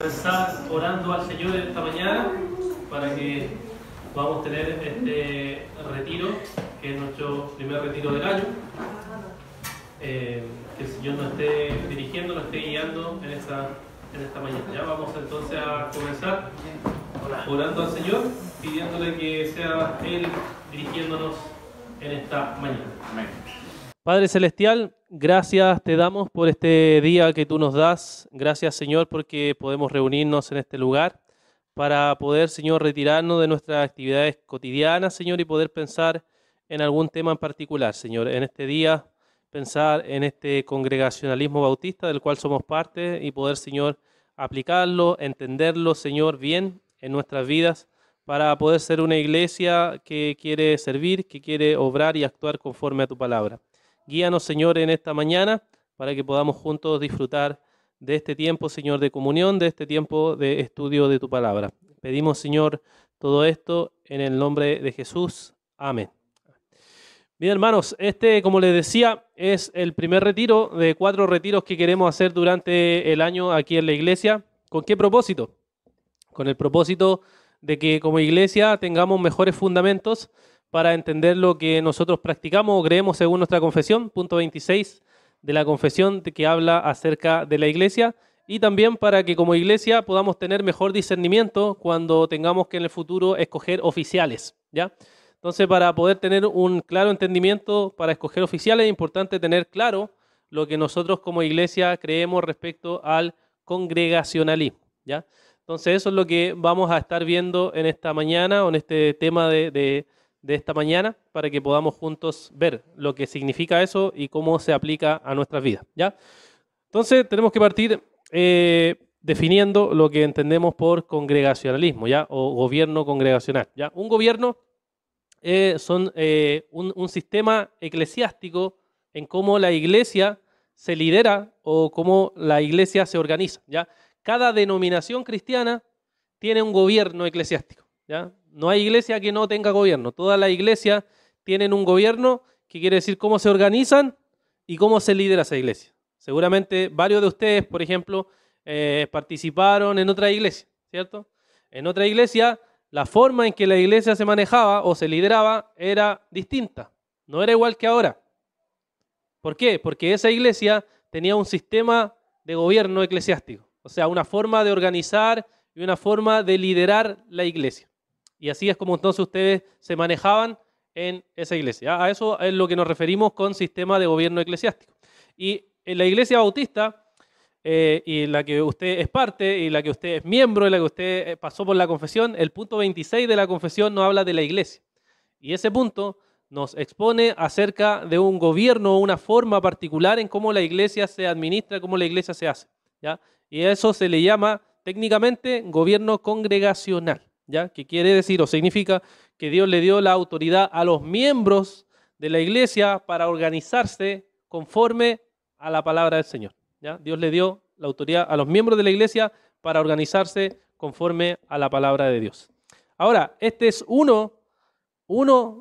Comenzar orando al Señor esta mañana para que podamos tener este retiro, que es nuestro primer retiro del año. Que el Señor nos esté dirigiendo, nos esté guiando en esta mañana. Ya vamos entonces a comenzar orando al Señor, pidiéndole que sea Él dirigiéndonos en esta mañana. Amén. Padre Celestial, gracias te damos por este día que tú nos das. Gracias, Señor, porque podemos reunirnos en este lugar para poder, Señor, retirarnos de nuestras actividades cotidianas, Señor, y poder pensar en algún tema en particular, Señor. En este día, pensar en este congregacionalismo bautista del cual somos parte y poder, Señor, aplicarlo, entenderlo, Señor, bien en nuestras vidas para poder ser una iglesia que quiere servir, que quiere obrar y actuar conforme a tu palabra. Guíanos, Señor, en esta mañana para que podamos juntos disfrutar de este tiempo, Señor, de comunión, de este tiempo de estudio de tu palabra. Pedimos, Señor, todo esto en el nombre de Jesús. Amén. Bien, hermanos, como les decía, es el primer retiro de 4 retiros que queremos hacer durante el año aquí en la iglesia. ¿Con qué propósito? Con el propósito de que como iglesia tengamos mejores fundamentos para entender lo que nosotros practicamos o creemos según nuestra confesión, punto 26 de la confesión que habla acerca de la iglesia, y también para que como iglesia podamos tener mejor discernimiento cuando tengamos que en el futuro escoger oficiales, ¿ya? Entonces, para poder tener un claro entendimiento para escoger oficiales, es importante tener claro lo que nosotros como iglesia creemos respecto al congregacionalismo, ¿ya? Entonces, eso es lo que vamos a estar viendo en esta mañana o en este tema de esta mañana para que podamos juntos ver lo que significa eso y cómo se aplica a nuestras vidas, ¿ya? Entonces tenemos que partir definiendo lo que entendemos por congregacionalismo, ¿ya? O gobierno congregacional, ¿ya? Un gobierno son un sistema eclesiástico en cómo la iglesia se lidera o cómo la iglesia se organiza, ¿ya? Cada denominación cristiana tiene un gobierno eclesiástico, ¿ya? No hay iglesia que no tenga gobierno. Todas las iglesias tienen un gobierno que quiere decir cómo se organizan y cómo se lidera esa iglesia. Seguramente varios de ustedes, por ejemplo, participaron en otra iglesia, ¿cierto? En otra iglesia, la forma en que la iglesia se manejaba o se lideraba era distinta. No era igual que ahora. ¿Por qué? Porque esa iglesia tenía un sistema de gobierno eclesiástico. O sea, una forma de organizar y una forma de liderar la iglesia. Y así es como entonces ustedes se manejaban en esa iglesia. A eso es lo que nos referimos con sistema de gobierno eclesiástico. Y en la iglesia bautista, y la que usted es parte, y la que usted es miembro, y la que usted pasó por la confesión, el punto 26 de la confesión nos habla de la iglesia. Y ese punto nos expone acerca de un gobierno o una forma particular en cómo la iglesia se administra, cómo la iglesia se hace, ¿ya? Y a eso se le llama técnicamente gobierno congregacional, ¿ya? Que quiere decir o significa que Dios le dio la autoridad a los miembros de la iglesia para organizarse conforme a la palabra del Señor, ¿ya? Dios le dio la autoridad a los miembros de la iglesia para organizarse conforme a la palabra de Dios. Ahora, este es uno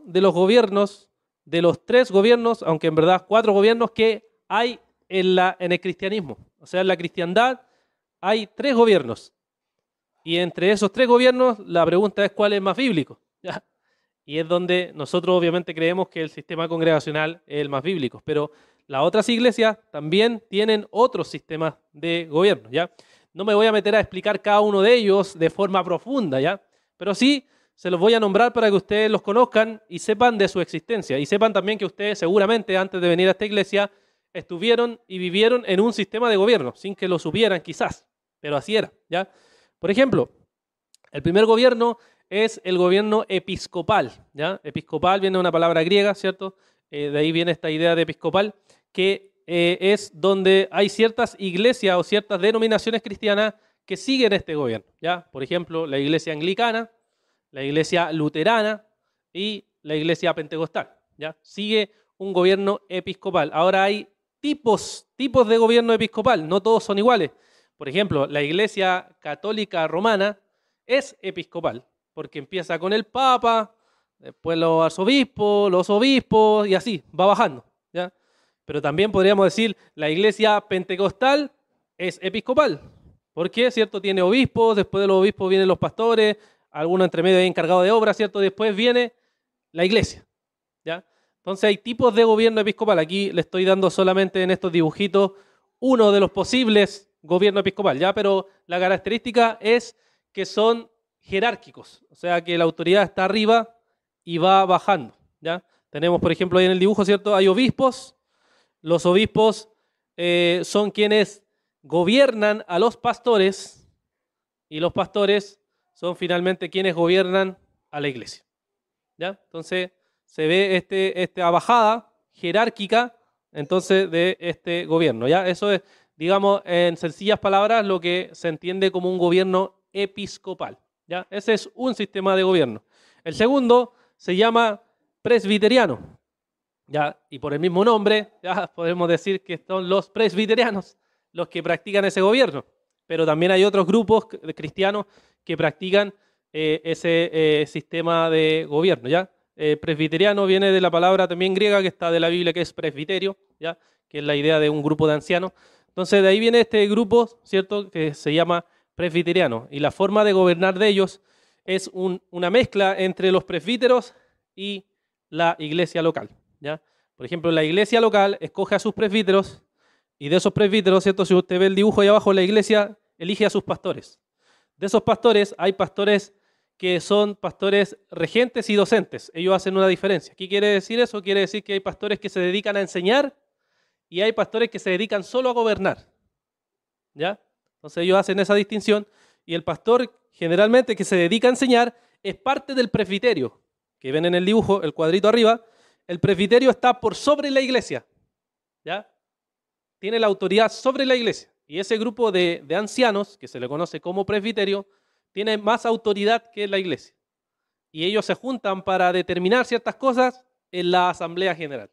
de los gobiernos, de los 3 gobiernos, aunque en verdad 4 gobiernos que hay en el cristianismo. O sea, en la cristiandad hay 3 gobiernos. Y entre esos 3 gobiernos, la pregunta es cuál es más bíblico, ¿ya? Y es donde nosotros obviamente creemos que el sistema congregacional es el más bíblico. Pero las otras iglesias también tienen otros sistemas de gobierno, ¿ya? No me voy a meter a explicar cada uno de ellos de forma profunda, ¿ya? Pero sí se los voy a nombrar para que ustedes los conozcan y sepan de su existencia. Y sepan también que ustedes seguramente antes de venir a esta iglesia estuvieron y vivieron en un sistema de gobierno, sin que lo supieran quizás, pero así era, ¿ya? Por ejemplo, el primer gobierno es el gobierno episcopal, ¿ya? Episcopal viene de una palabra griega, ¿cierto? De ahí viene esta idea de episcopal, que es donde hay ciertas iglesias o ciertas denominaciones cristianas que siguen este gobierno, ¿ya? Por ejemplo, la iglesia anglicana, la iglesia luterana y la iglesia pentecostal, ¿ya? Sigue un gobierno episcopal. Ahora hay tipos de gobierno episcopal, no todos son iguales. Por ejemplo, la iglesia católica romana es episcopal, porque empieza con el papa, después los arzobispos, los obispos y así, va bajando, ¿ya? Pero también podríamos decir la iglesia pentecostal es episcopal, ¿Por qué? ¿Cierto? Tiene obispos, después de los obispos vienen los pastores, algunos entre medio hay encargado de obra, ¿cierto? Después viene la iglesia, ¿ya? Entonces hay tipos de gobierno episcopal. Aquí le estoy dando solamente en estos dibujitos uno de los posibles gobiernos episcopal, ¿ya? Pero la característica es que son jerárquicos, o sea que la autoridad está arriba y va bajando, ¿ya? Tenemos, por ejemplo, ahí en el dibujo, ¿cierto? Hay obispos. Los obispos son quienes gobiernan a los pastores y los pastores son finalmente quienes gobiernan a la iglesia, ¿ya? Entonces se ve esta bajada jerárquica entonces de este gobierno, ¿ya? Eso es, digamos, en sencillas palabras, lo que se entiende como un gobierno episcopal, ¿ya? Ese es un sistema de gobierno. El segundo se llama presbiteriano, ¿ya? Y por el mismo nombre, ya podemos decir que son los presbiterianos los que practican ese gobierno. Pero también hay otros grupos de cristianos que practican ese sistema de gobierno, ¿ya? Presbiteriano viene de la palabra también griega que está de la Biblia, que es presbiterio, ¿ya? Que es la idea de un grupo de ancianos. Entonces de ahí viene este grupo, ¿cierto? Que se llama presbiteriano. Y la forma de gobernar de ellos es una mezcla entre los presbíteros y la iglesia local, ¿ya? Por ejemplo, la iglesia local escoge a sus presbíteros y de esos presbíteros, ¿cierto? Si usted ve el dibujo ahí abajo, la iglesia elige a sus pastores. De esos pastores hay pastores que son pastores regentes y docentes. Ellos hacen una diferencia. ¿Qué quiere decir eso? Quiere decir que hay pastores que se dedican a enseñar y hay pastores que se dedican solo a gobernar, ¿ya? Entonces ellos hacen esa distinción y el pastor generalmente que se dedica a enseñar es parte del presbiterio, que ven en el dibujo, el cuadrito arriba. El presbiterio está por sobre la iglesia, ¿ya? Tiene la autoridad sobre la iglesia. Y ese grupo de ancianos, que se le conoce como presbiterio, tiene más autoridad que la iglesia. Y ellos se juntan para determinar ciertas cosas en la asamblea general,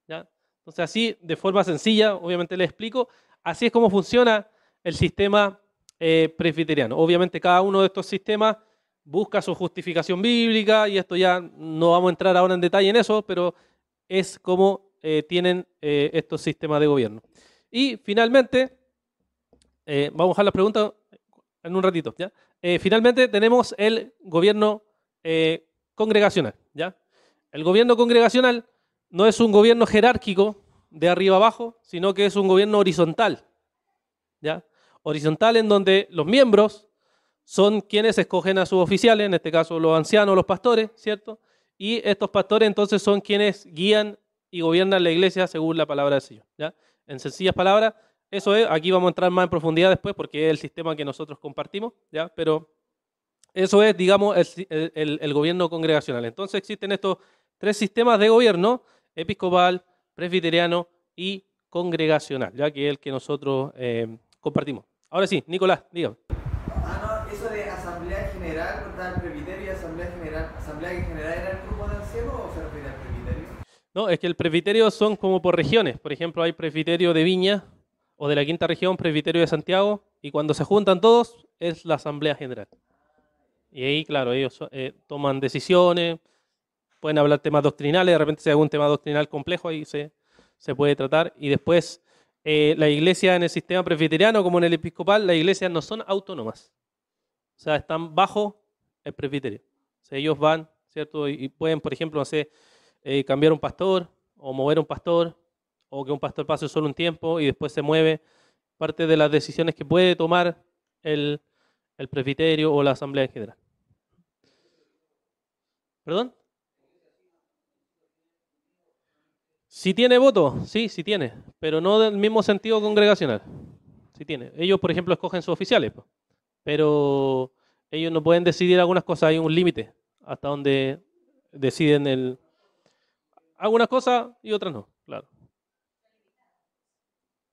¿ya? Entonces así, de forma sencilla, obviamente les explico, así es como funciona el sistema presbiteriano. Obviamente cada uno de estos sistemas busca su justificación bíblica y esto ya no vamos a entrar ahora en detalle en eso, pero es como tienen estos sistemas de gobierno. Y finalmente, vamos a dejar las preguntas en un ratito, ¿ya? Finalmente tenemos el gobierno congregacional, ¿ya? El gobierno congregacional no es un gobierno jerárquico de arriba abajo, sino que es un gobierno horizontal, ¿ya? Horizontal en donde los miembros son quienes escogen a sus oficiales, en este caso los ancianos, los pastores, ¿cierto? Y estos pastores entonces son quienes guían y gobiernan la iglesia según la palabra del Señor, ¿ya? En sencillas palabras, eso es, aquí vamos a entrar más en profundidad después porque es el sistema que nosotros compartimos, ¿ya? Pero eso es, digamos, el gobierno congregacional. Entonces existen estos tres sistemas de gobierno: episcopal, presbiteriano y congregacional, ya que es el que nosotros compartimos. Ahora sí, Nicolás, dígame. No, eso de asamblea general, ¿verdad? El presbiterio y asamblea general era el grupo de ancianos o se refiere al presbiterio? No, es que el presbiterio son como por regiones. Por ejemplo, hay presbiterio de Viña o de la quinta región, presbiterio de Santiago, y cuando se juntan todos es la asamblea general. Y ahí, claro, ellos toman decisiones, pueden hablar temas doctrinales, de repente si hay algún tema doctrinal complejo, ahí se puede tratar. Y después, la iglesia en el sistema presbiteriano, como en el episcopal, las iglesias no son autónomas. O sea, están bajo el presbiterio. O sea, ellos van, ¿cierto? Y pueden, por ejemplo, no sé, cambiar un pastor o mover un pastor, o que un pastor pase solo un tiempo y después se mueve. Parte de las decisiones que puede tomar el presbiterio o la asamblea en general. ¿Perdón? Si tiene voto, sí tiene, pero no del mismo sentido congregacional. Sí tiene. Ellos, por ejemplo, escogen sus oficiales, pero ellos no pueden decidir algunas cosas, hay un límite hasta donde deciden algunas cosas y otras no, claro.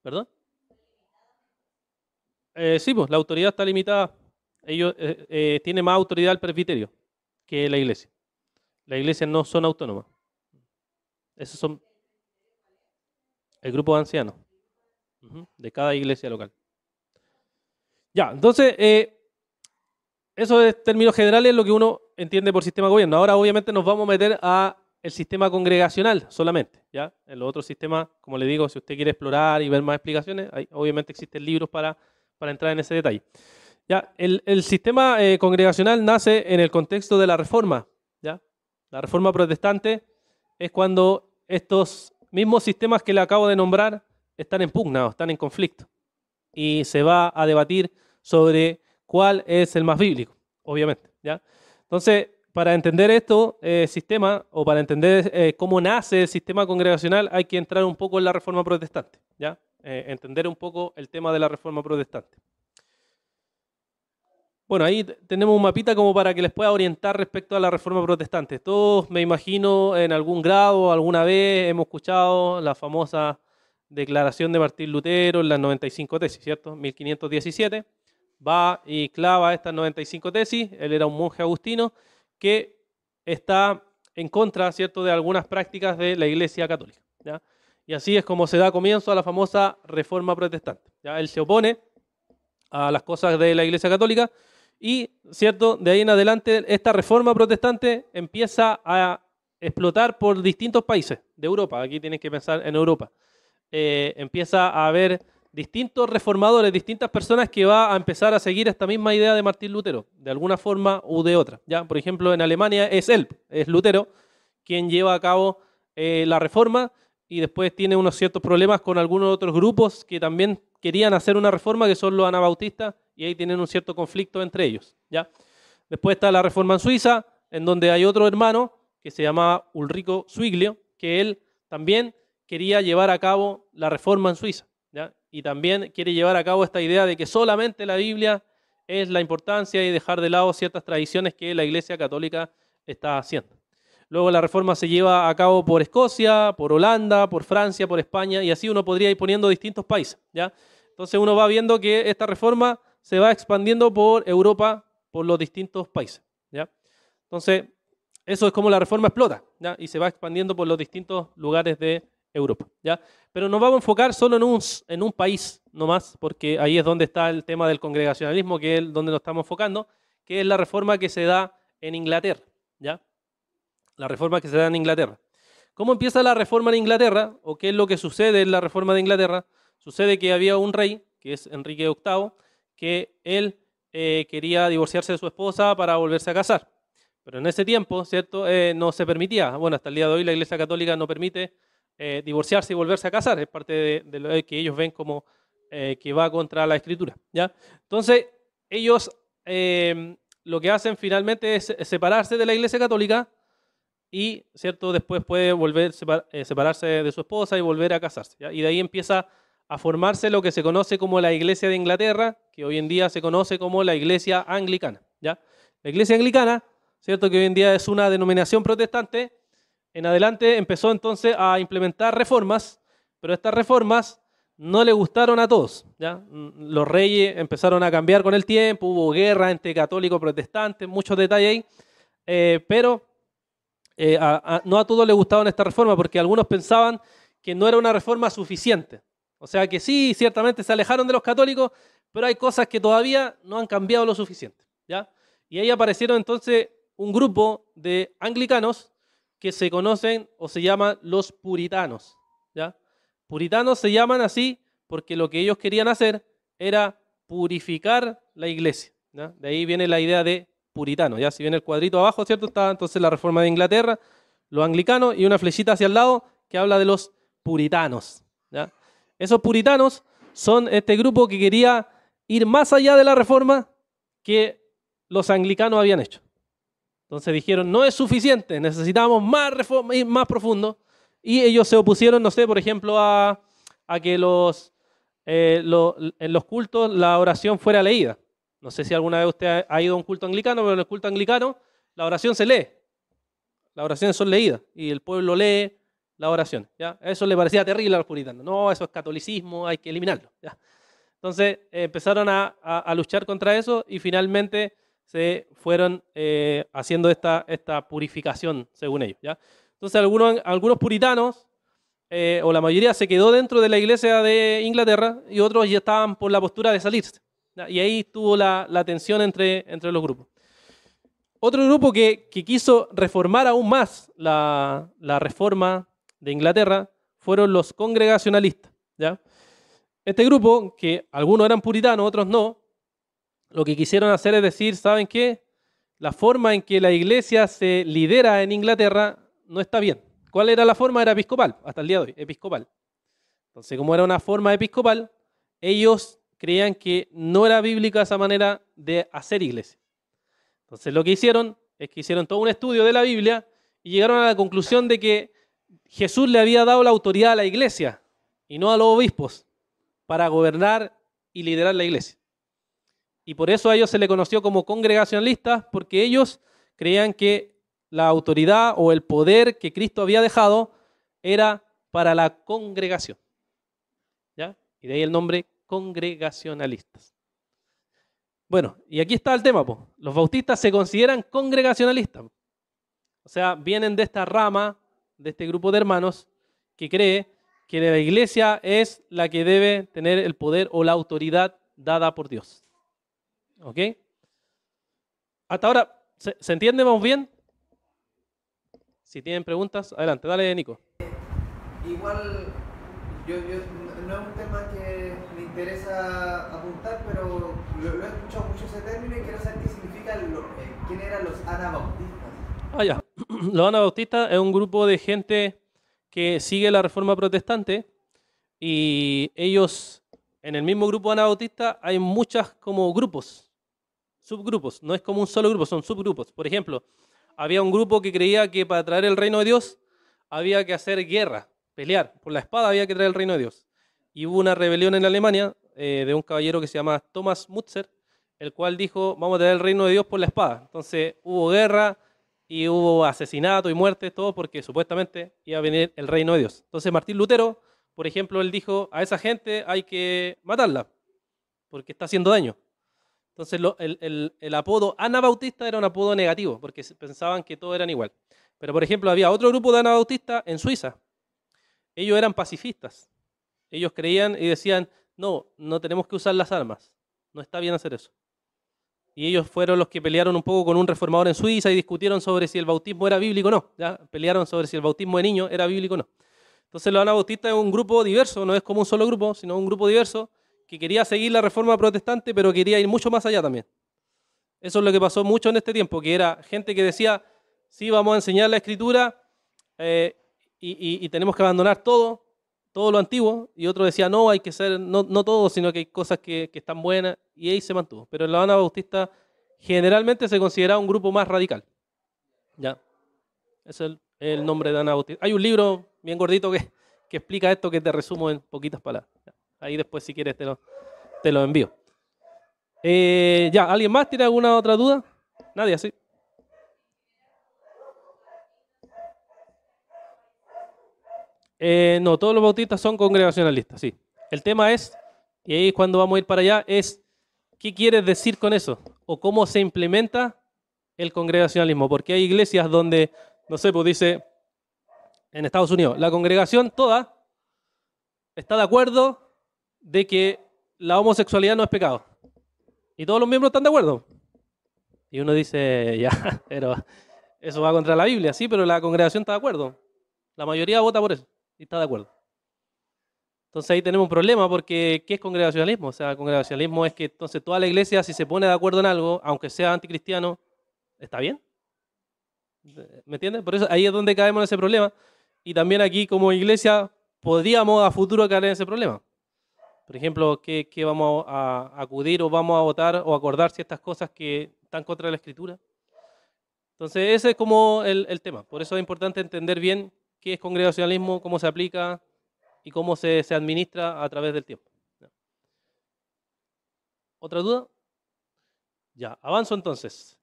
¿Perdón? Sí, pues la autoridad está limitada. Ellos tienen más autoridad el presbiterio que la iglesia. Las iglesias no son autónomas. Esos son el grupo de ancianos de cada iglesia local. Ya, entonces, eso es términos generales lo que uno entiende por sistema de gobierno. Ahora, obviamente, nos vamos a meter a el sistema congregacional solamente, ¿ya? En los otros sistemas, como le digo, si usted quiere explorar y ver más explicaciones, obviamente existen libros para para entrar en ese detalle. ¿Ya? El sistema congregacional nace en el contexto de la Reforma. ¿Ya? La Reforma protestante es cuando estos mismos sistemas que le acabo de nombrar están en pugna, están en conflicto. Y se va a debatir sobre cuál es el más bíblico, obviamente. ¿Ya? Entonces, para entender esto, sistema, o para entender cómo nace el sistema congregacional, hay que entrar un poco en la Reforma protestante. ¿Ya? Entender un poco el tema de la Reforma protestante. Bueno, ahí tenemos un mapita como para que les pueda orientar respecto a la Reforma protestante. Todos, me imagino, en algún grado, alguna vez hemos escuchado la famosa declaración de Martín Lutero en las 95 tesis, ¿cierto? 1517. Va y clava estas 95 tesis. Él era un monje agustino que está en contra, ¿cierto?, de algunas prácticas de la Iglesia Católica. ¿Ya? Y así es como se da comienzo a la famosa Reforma protestante. ¿Ya? Él se opone a las cosas de la Iglesia Católica. Y, ¿cierto?, de ahí en adelante esta reforma protestante empieza a explotar por distintos países de Europa. Aquí tienen que pensar en Europa. Empieza a haber distintos reformadores, distintas personas que va a empezar a seguir esta misma idea de Martín Lutero, de alguna forma u de otra. ¿Ya? Por ejemplo, en Alemania es Lutero, quien lleva a cabo la reforma, y después tiene unos ciertos problemas con algunos otros grupos que también querían hacer una reforma, que son los anabautistas, y ahí tienen un cierto conflicto entre ellos. ¿Ya? Después está la reforma en Suiza, en donde hay otro hermano que se llamaba Ulrico Zwinglio, que él también quería llevar a cabo la reforma en Suiza. ¿Ya? Y también quiere llevar a cabo esta idea de que solamente la Biblia es la importancia y dejar de lado ciertas tradiciones que la Iglesia Católica está haciendo. Luego la reforma se lleva a cabo por Escocia, por Holanda, por Francia, por España, y así uno podría ir poniendo distintos países. ¿Ya? Entonces uno va viendo que esta reforma se va expandiendo por Europa, por los distintos países. ¿Ya? Entonces, eso es como la reforma explota, ¿ya? Y se va expandiendo por los distintos lugares de Europa. ¿Ya? Pero nos vamos a enfocar solo en un país nomás, porque ahí es donde está el tema del congregacionalismo, que es donde nos estamos enfocando, que es la reforma que se da en Inglaterra. ¿Ya? La reforma que se da en Inglaterra. ¿Cómo empieza la reforma en Inglaterra? ¿O qué es lo que sucede en la reforma de Inglaterra? Sucede que había un rey, que es Enrique VIII, que él quería divorciarse de su esposa para volverse a casar. Pero en ese tiempo, ¿cierto?, no se permitía. Bueno, hasta el día de hoy la Iglesia Católica no permite divorciarse y volverse a casar. Es parte de lo que ellos ven como que va contra la Escritura. ¿Ya? Entonces, ellos lo que hacen finalmente es separarse de la Iglesia Católica y, ¿cierto?, después puede volver separarse de su esposa y volver a casarse. ¿Ya? Y de ahí empieza a formarse lo que se conoce como la Iglesia de Inglaterra, que hoy en día se conoce como la Iglesia Anglicana. ¿Ya? La Iglesia Anglicana, ¿cierto?, que hoy en día es una denominación protestante, en adelante empezó entonces a implementar reformas, pero estas reformas no le gustaron a todos. ¿Ya? Los reyes empezaron a cambiar con el tiempo, hubo guerra entre católicos y protestantes, muchos detalles ahí, pero no a todos les gustaban esta reforma, porque algunos pensaban que no era una reforma suficiente. O sea que sí, ciertamente se alejaron de los católicos, pero hay cosas que todavía no han cambiado lo suficiente. ¿Ya? Y ahí aparecieron entonces un grupo de anglicanos que se conocen o se llaman los puritanos. ¿Ya? Puritanos se llaman así porque lo que ellos querían hacer era purificar la iglesia. ¿Ya? De ahí viene la idea de puritano. ¿Ya? Si viene el cuadrito abajo, ¿cierto?, está entonces la reforma de Inglaterra, los anglicanos, y una flechita hacia el lado que habla de los puritanos. ¿Ya? Esos puritanos son este grupo que quería ir más allá de la reforma que los anglicanos habían hecho. Entonces dijeron, no es suficiente, necesitamos más reforma, ir más profundo. Y ellos se opusieron, no sé, por ejemplo, a que en los cultos la oración fuera leída. No sé si alguna vez usted ha ido a un culto anglicano, pero en el culto anglicano la oración se lee. Las oraciones son leídas y el pueblo lee la oración. ¿Ya? Eso le parecía terrible a los puritanos. No, eso es catolicismo, hay que eliminarlo. ¿Ya? Entonces empezaron a luchar contra eso y finalmente se fueron haciendo esta purificación, según ellos. ¿Ya? Entonces algunos puritanos, o la mayoría, se quedó dentro de la iglesia de Inglaterra y otros ya estaban por la postura de salirse. ¿Ya? Y ahí estuvo la tensión entre los grupos. Otro grupo que quiso reformar aún más la reforma de Inglaterra fueron los congregacionalistas. ¿Ya? Este grupo, que algunos eran puritanos, otros no, lo que quisieron hacer es decir, ¿saben qué? La forma en que la iglesia se lidera en Inglaterra no está bien. ¿Cuál era la forma? Era episcopal, hasta el día de hoy, episcopal. Entonces, como era una forma episcopal, ellos creían que no era bíblica esa manera de hacer iglesia. Entonces, lo que hicieron es que hicieron todo un estudio de la Biblia y llegaron a la conclusión de que Jesús le había dado la autoridad a la iglesia y no a los obispos para gobernar y liderar la iglesia. Y por eso a ellos se le conoció como congregacionalistas, porque ellos creían que la autoridad o el poder que Cristo había dejado era para la congregación. ¿Ya? Y de ahí el nombre congregacionalistas. Bueno, y aquí está el tema, po. Los bautistas se consideran congregacionalistas. O sea, vienen de esta rama, de este grupo de hermanos que cree que la iglesia es la que debe tener el poder o la autoridad dada por Dios. ¿Ok? Hasta ahora, ¿se entiende? ¿Vamos bien? Si tienen preguntas, adelante, dale, Nico. Igual, no es un tema que me interesa apuntar, pero lo he escuchado mucho ese término y quiero saber qué significa, quién eran los anabautistas. Ya. Los anabautistas es un grupo de gente que sigue la reforma protestante y ellos, en el mismo grupo anabautista, hay muchas como grupos, subgrupos, no es como un solo grupo, son subgrupos. Por ejemplo, había un grupo que creía que para traer el reino de Dios había que hacer guerra, pelear, por la espada había que traer el reino de Dios. Y hubo una rebelión en Alemania de un caballero que se llama Thomas Mützer, el cual dijo, vamos a traer el reino de Dios por la espada. Entonces hubo guerra y hubo asesinato y muerte, todo porque supuestamente iba a venir el reino de Dios. Entonces Martín Lutero, por ejemplo, él dijo, a esa gente hay que matarla, porque está haciendo daño. Entonces el apodo anabautista era un apodo negativo, porque pensaban que todos eran igual. Pero por ejemplo, había otro grupo de anabautistas en Suiza. Ellos eran pacifistas. Ellos creían y decían, no tenemos que usar las armas. No está bien hacer eso. Y ellos fueron los que pelearon un poco con un reformador en Suiza y discutieron sobre si el bautismo era bíblico o no. ¿Ya? Pelearon sobre si el bautismo de niños era bíblico o no. Entonces los anabautistas es un grupo diverso, no es como un solo grupo, sino un grupo diverso que quería seguir la reforma protestante, pero quería ir mucho más allá también. Eso es lo que pasó mucho en este tiempo, que era gente que decía, sí, vamos a enseñar la escritura y tenemos que abandonar todo lo antiguo, y otro decía, no, hay que ser, no todo, sino que hay cosas que están buenas, y ahí se mantuvo. Pero en la Anabautista generalmente se consideraba un grupo más radical. ¿Ya? Ese es el nombre de Anabautista. Hay un libro bien gordito que explica esto, que te resumo en poquitas palabras. ¿Ya? Ahí después, si quieres, te lo envío. Ya, ¿alguien más tiene alguna otra duda? Nadie, ¿sí? No, todos los bautistas son congregacionalistas, sí. El tema es, y ahí cuando vamos a ir para allá, es ¿qué quieres decir con eso? O cómo se implementa el congregacionalismo. Porque hay iglesias donde, no sé, pues dice, en Estados Unidos, la congregación toda está de acuerdo de que la homosexualidad no es pecado. Y todos los miembros están de acuerdo. Y uno dice, ya, pero eso va contra la Biblia, sí, pero la congregación está de acuerdo. La mayoría vota por eso y está de acuerdo. Entonces ahí tenemos un problema porque ¿qué es congregacionalismo? O sea, congregacionalismo es que entonces toda la iglesia, si se pone de acuerdo en algo, aunque sea anticristiano, ¿está bien? ¿Me entiendes? Por eso ahí es donde caemos en ese problema. Y también aquí como iglesia podríamos a futuro caer en ese problema. Por ejemplo, ¿qué vamos a acudir o vamos a votar o acordar ciertas cosas que están contra la Escritura? Entonces ese es como el tema. Por eso es importante entender bien qué es congregacionalismo, cómo se aplica y cómo se administra a través del tiempo. ¿Otra duda? Ya, avanzo entonces.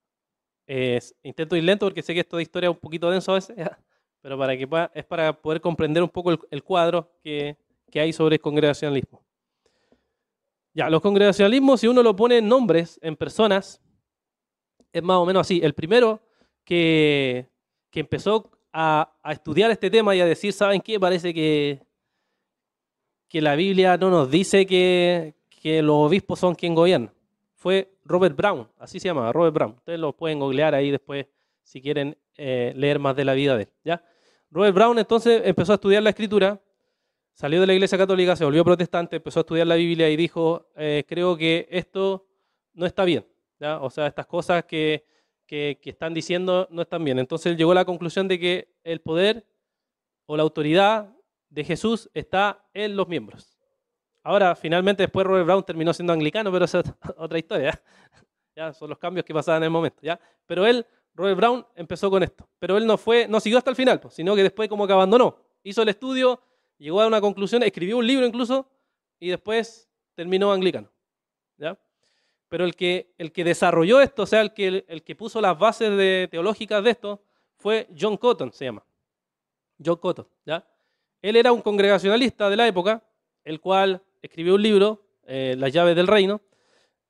Intento ir lento porque sé que esto de historia es un poquito denso a veces, pero es para poder comprender un poco el cuadro que hay sobre el congregacionalismo. Ya, los congregacionalismos, si uno lo pone en nombres, en personas, es más o menos así. El primero que empezó a estudiar este tema y a decir, ¿saben qué? Parece que la Biblia no nos dice que los obispos son quien gobierna. Fue Robert Brown, así se llama, Robert Brown. Ustedes lo pueden googlear ahí después si quieren leer más de la vida de él. ¿Ya? Robert Brown entonces empezó a estudiar la Escritura, salió de la Iglesia Católica, se volvió protestante, empezó a estudiar la Biblia y dijo, creo que esto no está bien, ¿ya? O sea, estas cosas que están diciendo no están bien. Entonces él llegó a la conclusión de que el poder o la autoridad de Jesús está en los miembros. Ahora, finalmente, después Robert Brown terminó siendo anglicano, pero esa es otra historia, ¿ya? Ya, son los cambios que pasaban en el momento, ¿ya? Pero él, Robert Brown, empezó con esto. Pero él no siguió hasta el final, pues, sino que después como que abandonó. Hizo el estudio, llegó a una conclusión, escribió un libro incluso, y después terminó anglicano, ¿ya? Pero el que desarrolló esto, o sea, el que puso las bases teológicas de esto, fue John Cotton, se llama. John Cotton, ¿ya? Él era un congregacionalista de la época, el cual escribió un libro, Las llaves del reino,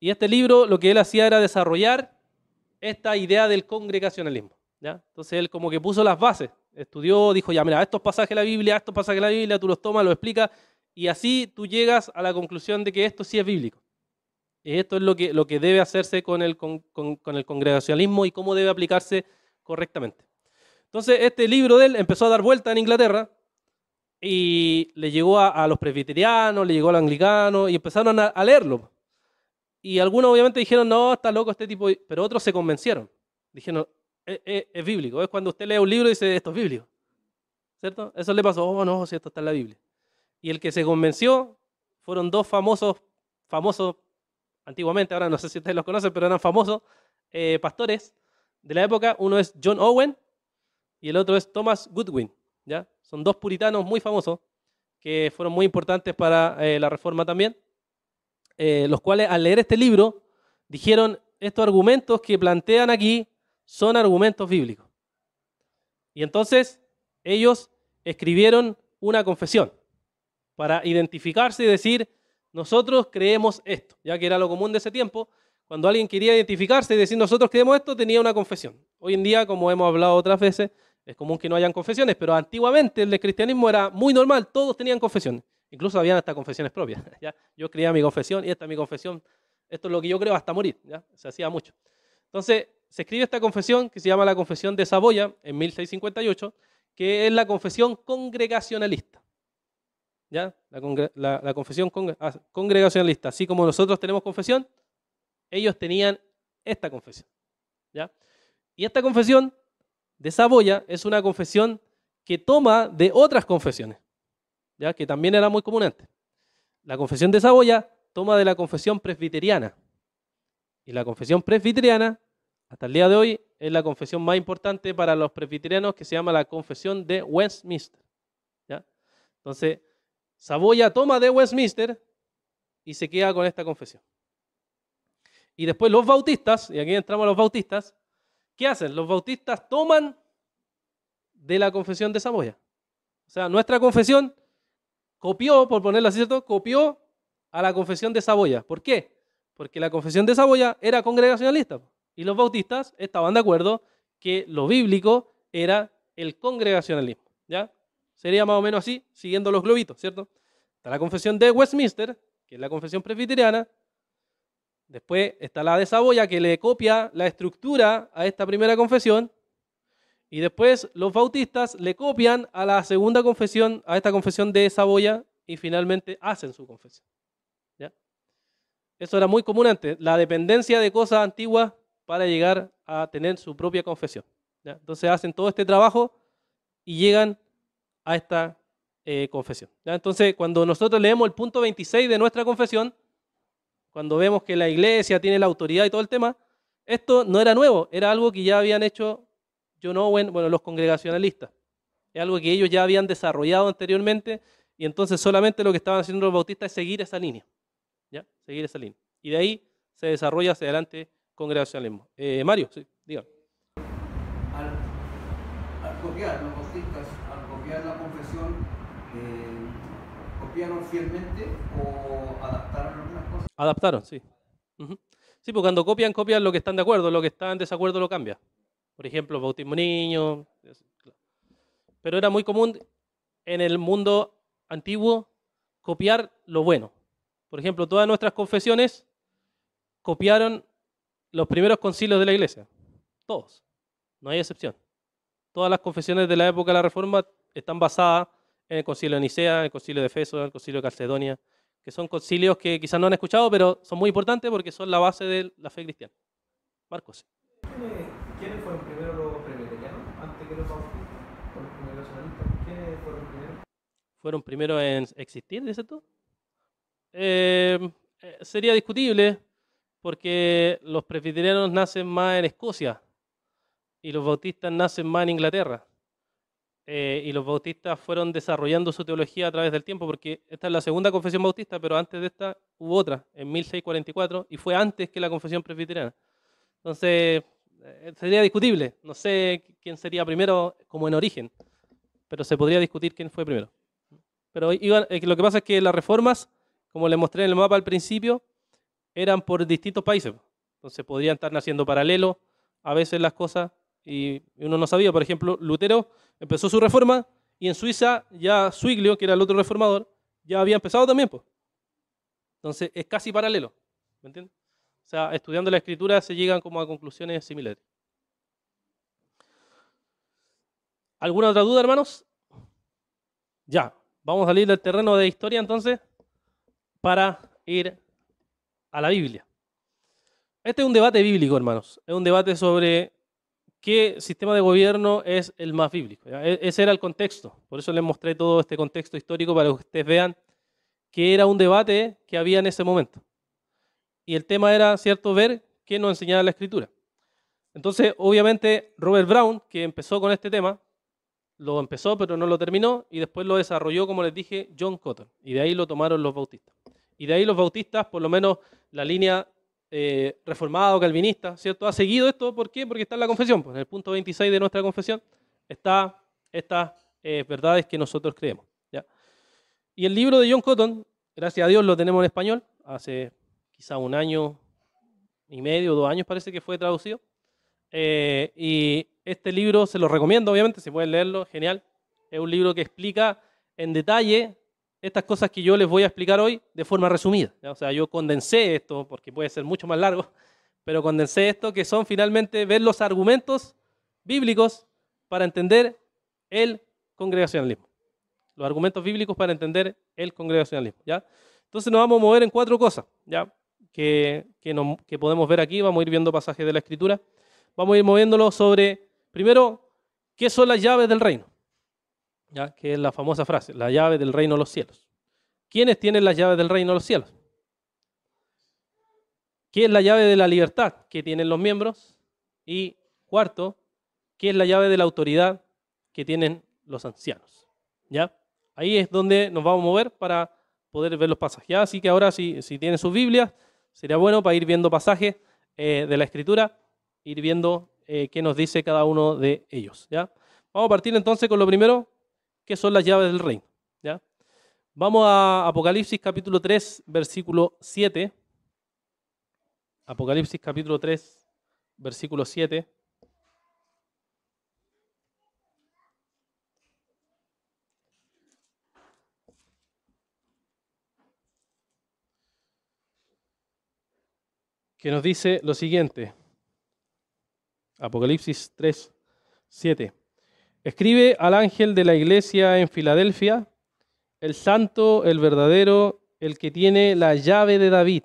y este libro lo que él hacía era desarrollar esta idea del congregacionalismo, ¿ya? Entonces él como que puso las bases, estudió, dijo, ya mira, estos pasajes de la Biblia, tú los tomas, los explicas, y así tú llegas a la conclusión de que esto sí es bíblico. Y esto es lo que debe hacerse con el congregacionalismo y cómo debe aplicarse correctamente. Entonces este libro de él empezó a dar vuelta en Inglaterra, y le llegó a los presbiterianos, le llegó a los anglicanos, y empezaron a leerlo. Y algunos obviamente dijeron, no, está loco este tipo, pero otros se convencieron. Dijeron, es bíblico. Es cuando usted lee un libro y dice, esto es bíblico. ¿Cierto? Eso le pasó, oh no, si esto está en la Biblia. Y el que se convenció fueron dos famosos antiguamente, ahora no sé si ustedes los conocen, pero eran famosos pastores de la época. Uno es John Owen y el otro es Thomas Goodwin, ¿ya? Son dos puritanos muy famosos que fueron muy importantes para la Reforma también, los cuales al leer este libro dijeron, estos argumentos que plantean aquí son argumentos bíblicos. Y entonces ellos escribieron una confesión para identificarse y decir, nosotros creemos esto, ya que era lo común de ese tiempo. Cuando alguien quería identificarse y decir, nosotros creemos esto, tenía una confesión. Hoy en día, como hemos hablado otras veces, es común que no hayan confesiones, pero antiguamente el cristianismo era muy normal, todos tenían confesiones. Incluso habían hasta confesiones propias, ¿ya? Yo creía mi confesión y esta es mi confesión. Esto es lo que yo creo hasta morir, ¿ya? Se hacía mucho. Entonces, se escribe esta confesión que se llama la Confesión de Saboya en 1658, que es la confesión congregacionalista, ¿ya? La confesión congregacionalista. Así como nosotros tenemos confesión, ellos tenían esta confesión, ¿ya? Y esta confesión de Saboya es una confesión que toma de otras confesiones, ¿ya? Que también era muy común antes. La confesión de Saboya toma de la confesión presbiteriana. Y la confesión presbiteriana, hasta el día de hoy, es la confesión más importante para los presbiterianos, que se llama la confesión de Westminster, ¿ya? Entonces, Saboya toma de Westminster y se queda con esta confesión. Y después los bautistas, y aquí entramos a los bautistas, ¿qué hacen? Los bautistas toman de la confesión de Saboya. O sea, nuestra confesión copió, por ponerlo así, ¿cierto? Copió a la confesión de Saboya. ¿Por qué? Porque la confesión de Saboya era congregacionalista. Y los bautistas estaban de acuerdo que lo bíblico era el congregacionalismo, ¿ya? Sería más o menos así, siguiendo los globitos, ¿cierto? Está la confesión de Westminster, que es la confesión presbiteriana. Después está la de Saboya, que le copia la estructura a esta primera confesión. Y después los bautistas le copian a la segunda confesión, a esta confesión de Saboya, y finalmente hacen su confesión, ¿ya? Eso era muy común antes, la dependencia de cosas antiguas para llegar a tener su propia confesión, ¿ya? Entonces hacen todo este trabajo y llegan a esta confesión, ¿ya? Entonces, cuando nosotros leemos el punto 26 de nuestra confesión, cuando vemos que la iglesia tiene la autoridad y todo el tema, esto no era nuevo, era algo que ya habían hecho John Owen, bueno, los congregacionalistas. Es algo que ellos ya habían desarrollado anteriormente, y entonces solamente lo que estaban haciendo los bautistas es seguir esa línea, ¿ya? Seguir esa línea. Y de ahí se desarrolla hacia adelante congregacionalismo. Mario, sí, diga. Al copiar, los bautistas, al copiar la confesión, ¿copiaron fielmente o adaptaron algunas cosas? Adaptaron, sí. Sí, porque cuando copian lo que están de acuerdo, lo que está en desacuerdo lo cambia. Por ejemplo, bautismo niño. Pero era muy común en el mundo antiguo copiar lo bueno. Por ejemplo, todas nuestras confesiones copiaron los primeros concilios de la iglesia. Todos. No hay excepción. Todas las confesiones de la época de la Reforma están basadas en el concilio de Nicea, el concilio de Efeso, el concilio de Calcedonia, que son concilios que quizás no han escuchado, pero son muy importantes porque son la base de la fe cristiana. Marcos. ¿Quiénes fueron primero los presbiterianos antes que los bautistas? ¿O los congregacionalistas? ¿Quiénes fueron primero? ¿Fueron primero en existir, dices tú? Sería discutible porque los presbiterianos nacen más en Escocia y los bautistas nacen más en Inglaterra. Y los bautistas fueron desarrollando su teología a través del tiempo, porque esta es la segunda confesión bautista, pero antes de esta hubo otra, en 1644, y fue antes que la confesión presbiteriana. Entonces, sería discutible. No sé quién sería primero como en origen, pero se podría discutir quién fue primero. Pero lo que pasa es que las reformas, como les mostré en el mapa al principio, eran por distintos países. Entonces podrían estar naciendo paralelo a veces las cosas y uno no sabía. Por ejemplo, Lutero empezó su reforma y en Suiza ya Zwinglio, que era el otro reformador, ya había empezado también. Pues. Entonces es casi paralelo. ¿Me entiendes? O sea, estudiando la escritura se llegan como a conclusiones similares. ¿Alguna otra duda, hermanos? Ya, vamos a salir del terreno de historia entonces para ir a la Biblia. Este es un debate bíblico, hermanos. Es un debate sobre qué sistema de gobierno es el más bíblico. ¿Ya? Ese era el contexto. Por eso les mostré todo este contexto histórico para que ustedes vean que era un debate que había en ese momento. Y el tema era, ¿cierto?, ver qué nos enseñaba la Escritura. Entonces, obviamente, Robert Brown, que empezó con este tema, lo empezó pero no lo terminó y después lo desarrolló, como les dije, John Cotton. Y de ahí lo tomaron los bautistas. Y de ahí los bautistas, por lo menos la línea reformada o calvinista, ¿cierto?, ha seguido esto. ¿Por qué? Porque está en la confesión. Pues en el punto 26 de nuestra confesión está estas verdades que nosotros creemos. ¿Ya? Y el libro de John Cotton, gracias a Dios lo tenemos en español, hace quizá 1 año y medio, 2 años parece que fue traducido. Y este libro se lo recomiendo, obviamente, si pueden leerlo, genial. Es un libro que explica en detalle estas cosas que yo les voy a explicar hoy de forma resumida. ¿Ya? O sea, yo condensé esto, porque puede ser mucho más largo, pero condensé esto, que son finalmente ver los argumentos bíblicos para entender el congregacionalismo. Los argumentos bíblicos para entender el congregacionalismo. ¿Ya? Entonces nos vamos a mover en 4 cosas, ¿ya? Que podemos ver aquí. Vamos a ir viendo pasajes de la Escritura. Vamos a ir moviéndolo sobre, primero, ¿qué son las llaves del reino? ¿Ya? Que es la famosa frase, la llave del reino de los cielos. ¿Quiénes tienen las llaves del reino de los cielos? ¿Qué es la llave de la libertad que tienen los miembros? Y cuarto, ¿qué es la llave de la autoridad que tienen los ancianos? ¿Ya? Ahí es donde nos vamos a mover para poder ver los pasajes. ¿Ya? Así que ahora, si tienen sus Biblias, sería bueno para ir viendo pasajes de la Escritura, ir viendo qué nos dice cada uno de ellos. ¿Ya? Vamos a partir entonces con lo primero, que son las llaves del reino. ¿Ya? Vamos a Apocalipsis capítulo 3, versículo 7. Apocalipsis capítulo 3, versículo 7. Que nos dice lo siguiente. Apocalipsis 3, 7. Escribe al ángel de la iglesia en Filadelfia, el santo, el verdadero, el que tiene la llave de David,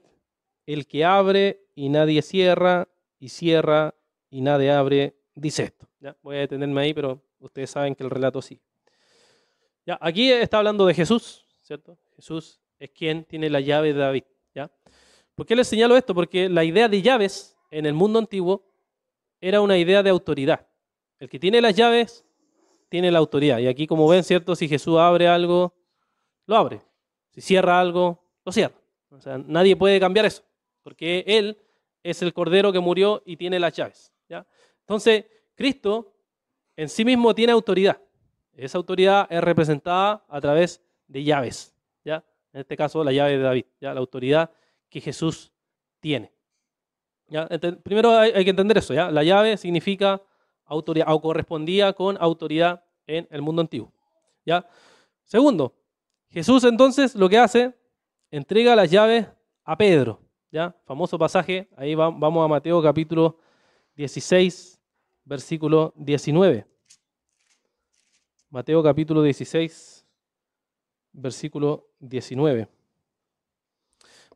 el que abre y nadie cierra, y cierra y nadie abre, dice esto. ¿Ya? Voy a detenerme ahí, pero ustedes saben que el relato sigue. ¿Ya? Aquí está hablando de Jesús, ¿cierto? Jesús es quien tiene la llave de David. ¿Ya? ¿Por qué les señalo esto? Porque la idea de llaves en el mundo antiguo era una idea de autoridad. El que tiene las llaves tiene la autoridad. Y aquí, como ven, ¿cierto? Si Jesús abre algo, lo abre. Si cierra algo, lo cierra. O sea, nadie puede cambiar eso, porque Él es el Cordero que murió y tiene las llaves. ¿Ya? Entonces, Cristo en sí mismo tiene autoridad. Esa autoridad es representada a través de llaves. ¿Ya? En este caso, la llave de David. ¿Ya? La autoridad que Jesús tiene. ¿Ya? Primero hay que entender eso. ¿Ya? La llave significa autoridad, o correspondía con autoridad en el mundo antiguo. ¿Ya? Segundo, Jesús entonces lo que hace, entrega las llaves a Pedro. ¿Ya? Famoso pasaje, ahí vamos a Mateo capítulo 16, versículo 19. Mateo capítulo 16, versículo 19.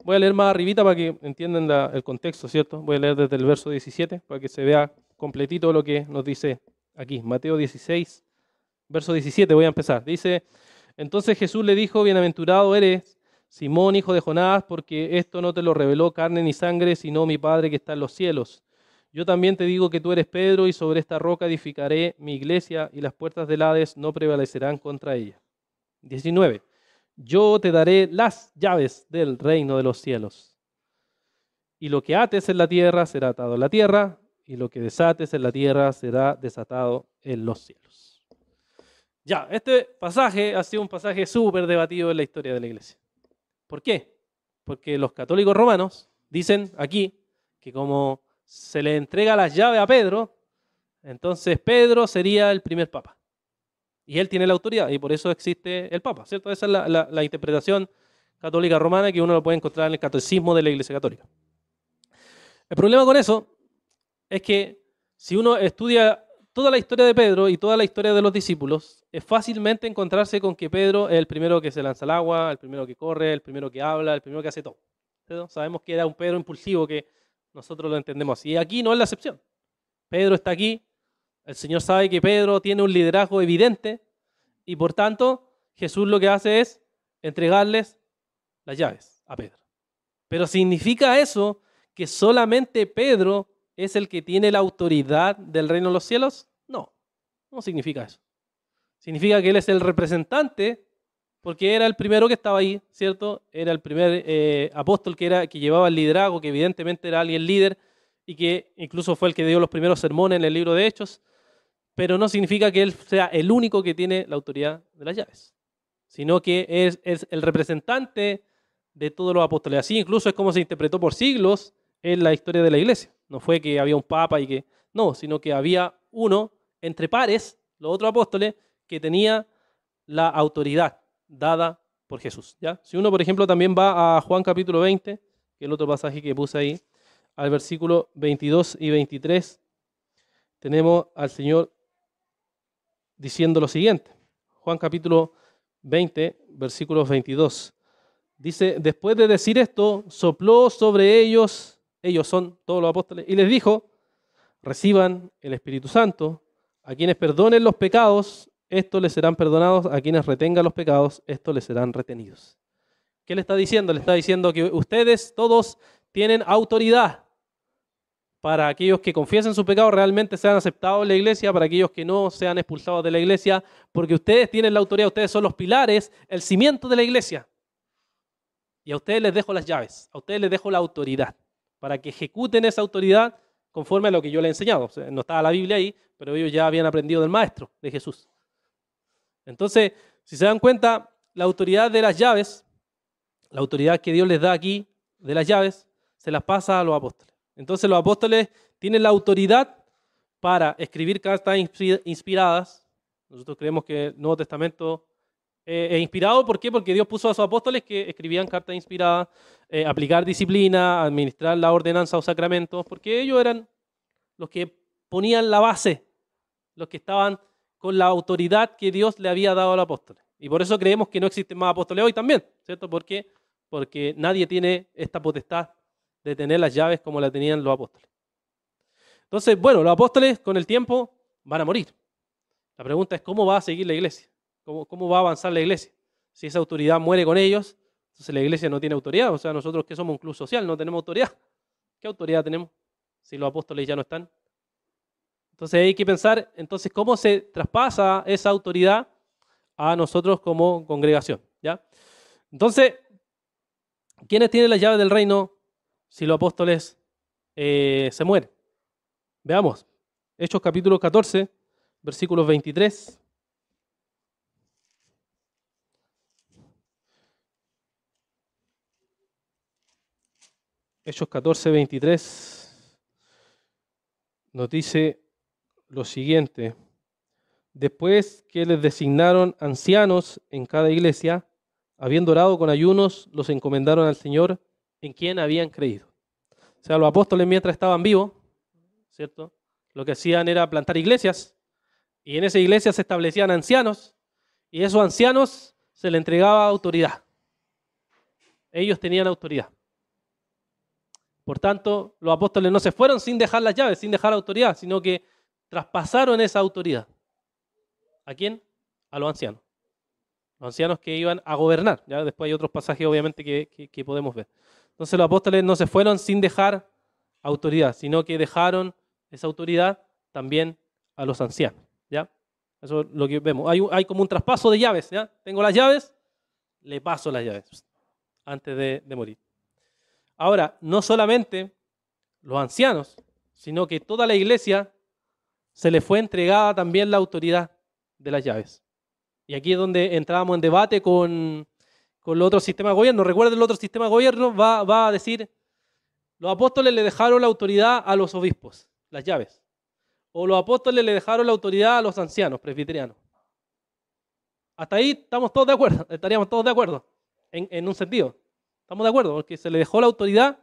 Voy a leer más arribita para que entiendan el contexto, ¿cierto? Voy a leer desde el verso 17 para que se vea completito lo que nos dice aquí. Mateo 16, verso 17, voy a empezar. Dice, entonces Jesús le dijo, bienaventurado eres, Simón, hijo de Jonás, porque esto no te lo reveló carne ni sangre, sino mi Padre que está en los cielos. Yo también te digo que tú eres Pedro, y sobre esta roca edificaré mi iglesia, y las puertas del Hades no prevalecerán contra ella. 19. Yo te daré las llaves del reino de los cielos. Y lo que ates en la tierra será atado en la tierra, y lo que desates en la tierra será desatado en los cielos. Ya, este pasaje ha sido un pasaje súper debatido en la historia de la iglesia. ¿Por qué? Porque los católicos romanos dicen aquí que como se le entrega las llaves a Pedro, entonces Pedro sería el primer papa. Y él tiene la autoridad, y por eso existe el Papa, ¿cierto? Esa es la interpretación católica romana que uno lo puede encontrar en el catecismo de la Iglesia Católica. El problema con eso es que si uno estudia toda la historia de Pedro y toda la historia de los discípulos, es fácilmente encontrarse con que Pedro es el primero que se lanza al agua, el primero que corre, el primero que habla, el primero que hace todo, ¿cierto? Sabemos que era un Pedro impulsivo que nosotros lo entendemos así. Y aquí no es la excepción. Pedro está aquí. El Señor sabe que Pedro tiene un liderazgo evidente y por tanto Jesús lo que hace es entregarles las llaves a Pedro. Pero ¿significa eso que solamente Pedro es el que tiene la autoridad del reino de los cielos? No, no significa eso. Significa que él es el representante porque era el primero que estaba ahí, ¿cierto? Era el primer apóstol que llevaba el liderazgo, que evidentemente era alguien líder y que incluso fue el que dio los primeros sermones en el libro de Hechos. Pero no significa que él sea el único que tiene la autoridad de las llaves, sino que es el representante de todos los apóstoles. Así incluso es como se interpretó por siglos en la historia de la iglesia. No fue que había un papa no, sino que había uno entre pares, los otros apóstoles, que tenía la autoridad dada por Jesús, ¿ya? Si uno, por ejemplo, también va a Juan capítulo 20, que es el otro pasaje que puse ahí, al versículo 22 y 23, tenemos al Señor diciendo lo siguiente. Juan capítulo 20, versículos 22. Dice, después de decir esto, sopló sobre ellos son todos los apóstoles, y les dijo, reciban el Espíritu Santo, a quienes perdonen los pecados, estos les serán perdonados, a quienes retengan los pecados, estos les serán retenidos. ¿Qué le está diciendo? Le está diciendo que ustedes todos tienen autoridad. Para aquellos que confiesen su pecado realmente sean aceptados en la iglesia, para aquellos que no sean expulsados de la iglesia, porque ustedes tienen la autoridad, ustedes son los pilares, el cimiento de la iglesia. Y a ustedes les dejo las llaves, a ustedes les dejo la autoridad, para que ejecuten esa autoridad conforme a lo que yo les he enseñado. O sea, no estaba la Biblia ahí, pero ellos ya habían aprendido del Maestro, de Jesús. Entonces, si se dan cuenta, la autoridad de las llaves, la autoridad que Dios les da aquí de las llaves, se las pasa a los apóstoles. Entonces los apóstoles tienen la autoridad para escribir cartas inspiradas. Nosotros creemos que el Nuevo Testamento es inspirado. ¿Por qué? Porque Dios puso a sus apóstoles que escribían cartas inspiradas, aplicar disciplina, administrar la ordenanza o sacramentos, porque ellos eran los que ponían la base, los que estaban con la autoridad que Dios le había dado a los apóstoles. Y por eso creemos que no existen más apóstoles hoy también, ¿cierto? ¿Por qué? Porque nadie tiene esta potestad de tener las llaves como la tenían los apóstoles. Entonces, bueno, los apóstoles con el tiempo van a morir. La pregunta es cómo va a seguir la iglesia, cómo va a avanzar la iglesia. Si esa autoridad muere con ellos, entonces la iglesia no tiene autoridad. O sea, nosotros que somos un club social no tenemos autoridad. ¿Qué autoridad tenemos si los apóstoles ya no están? Entonces hay que pensar, entonces, cómo se traspasa esa autoridad a nosotros como congregación, ¿ya? Entonces, ¿quiénes tienen las llaves del reino si los apóstoles se mueren? Veamos, Hechos capítulo 14, versículos 23. Hechos 14, 23 nos dice lo siguiente. Después que les designaron ancianos en cada iglesia, habiendo orado con ayunos, los encomendaron al Señor en quien habían creído. O sea, los apóstoles mientras estaban vivos, ¿cierto? Lo que hacían era plantar iglesias, y en esas iglesias se establecían ancianos, y esos ancianos se le entregaba autoridad. Ellos tenían autoridad. Por tanto, los apóstoles no se fueron sin dejar las llaves, sin dejar autoridad, sino que traspasaron esa autoridad. ¿A quién? A los ancianos. Los ancianos que iban a gobernar. ¿Ya? Después hay otros pasajes, obviamente, que podemos ver. Entonces los apóstoles no se fueron sin dejar autoridad, sino que dejaron esa autoridad también a los ancianos. ¿Ya? Eso es lo que vemos. Hay como un traspaso de llaves. ¿Ya? Tengo las llaves, le paso las llaves antes de morir. Ahora, no solamente los ancianos, sino que toda la iglesia se le fue entregada también la autoridad de las llaves. Y aquí es donde entrábamos en debate con el otro sistema de gobierno. Recuerden, el otro sistema de gobierno va a decir, los apóstoles le dejaron la autoridad a los obispos, las llaves. O los apóstoles le dejaron la autoridad a los ancianos presbiterianos. Hasta ahí estamos todos de acuerdo, estaríamos todos de acuerdo, en un sentido. Estamos de acuerdo, porque se le dejó la autoridad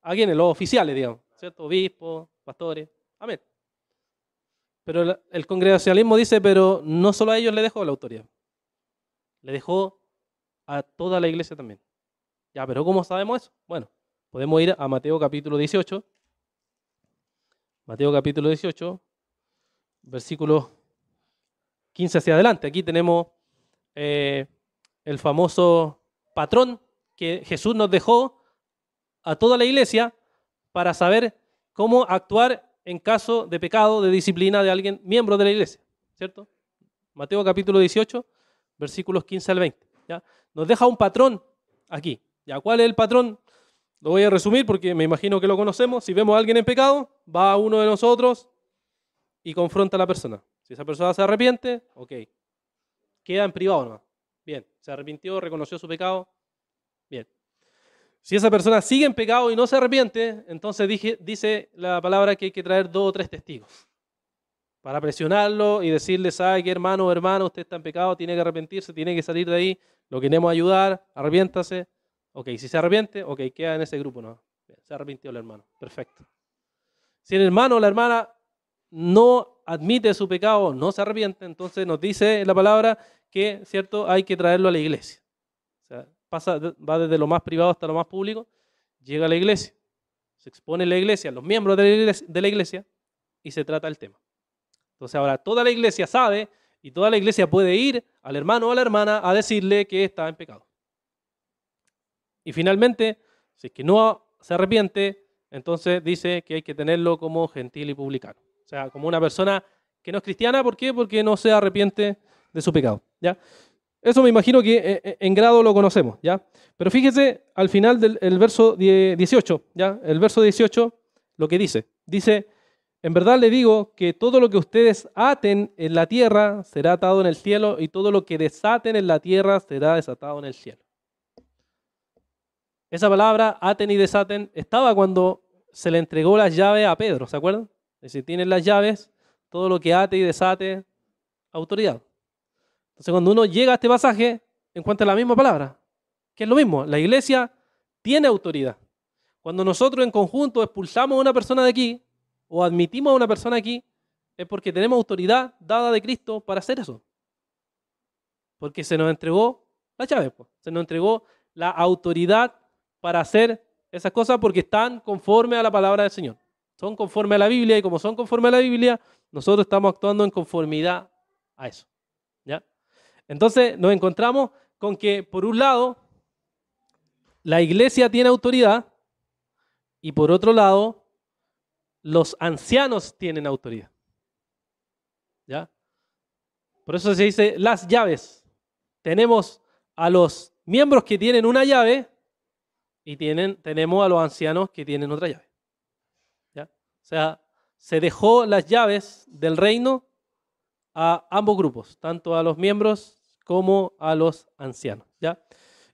a quienes, los oficiales, digamos, ¿cierto? Obispos, pastores, amén. Pero el congregacionalismo dice, pero no solo a ellos le dejó la autoridad, le dejó a toda la iglesia también. Ya, pero ¿cómo sabemos eso? Bueno, podemos ir a Mateo capítulo 18. Mateo capítulo 18, versículos 15 hacia adelante. Aquí tenemos el famoso patrón que Jesús nos dejó a toda la iglesia para saber cómo actuar en caso de pecado, de disciplina de alguien, miembro de la iglesia, ¿cierto? Mateo capítulo 18, versículos 15 al 20. ¿Ya? Nos deja un patrón aquí. ¿Ya? ¿Cuál es el patrón? Lo voy a resumir porque me imagino que lo conocemos. Si vemos a alguien en pecado, va a uno de nosotros y confronta a la persona. Si esa persona se arrepiente, ok. Queda en privado nomás. Bien, se arrepintió, reconoció su pecado. Bien. Si esa persona sigue en pecado y no se arrepiente, entonces dice la palabra que hay que traer 2 o 3 testigos para presionarlo y decirle, ¿sabe qué, hermano o hermana? Usted está en pecado, tiene que arrepentirse, tiene que salir de ahí, lo queremos ayudar, arrepiéntase. Ok, si se arrepiente, ok, queda en ese grupo, ¿no? Bien, se arrepintió el hermano, perfecto. Si el hermano o la hermana no admite su pecado, no se arrepiente, entonces nos dice la palabra que, ¿cierto?, hay que traerlo a la iglesia. O sea, va desde lo más privado hasta lo más público, llega a la iglesia, se expone en la iglesia, los miembros de la iglesia y se trata el tema. Entonces ahora toda la iglesia sabe y toda la iglesia puede ir al hermano o a la hermana a decirle que está en pecado. Y finalmente, si es que no se arrepiente, entonces dice que hay que tenerlo como gentil y publicano. O sea, como una persona que no es cristiana. ¿Por qué? Porque no se arrepiente de su pecado. ¿Ya? Eso me imagino que en grado lo conocemos. ¿Ya? Pero fíjese al final del verso 18. ¿Ya? El verso 18 lo que dice. Dice, en verdad le digo que todo lo que ustedes aten en la tierra será atado en el cielo y todo lo que desaten en la tierra será desatado en el cielo. Esa palabra, aten y desaten, estaba cuando se le entregó las llaves a Pedro, ¿se acuerdan? Es decir, tienen las llaves, todo lo que ate y desate, autoridad. Entonces, cuando uno llega a este pasaje, encuentra la misma palabra, que es lo mismo, la iglesia tiene autoridad. Cuando nosotros en conjunto expulsamos a una persona de aquí, o admitimos a una persona aquí, es porque tenemos autoridad dada de Cristo para hacer eso. Porque se nos entregó la llave, se nos entregó la autoridad para hacer esas cosas porque están conforme a la palabra del Señor. Son conforme a la Biblia y como son conforme a la Biblia, nosotros estamos actuando en conformidad a eso. ¿Ya? Entonces nos encontramos con que, por un lado, la iglesia tiene autoridad y por otro lado, los ancianos tienen autoridad. ¿Ya? Por eso se dice las llaves. Tenemos a los miembros que tienen una llave y tenemos a los ancianos que tienen otra llave. ¿Ya? O sea, se dejó las llaves del reino a ambos grupos, tanto a los miembros como a los ancianos. ¿Ya?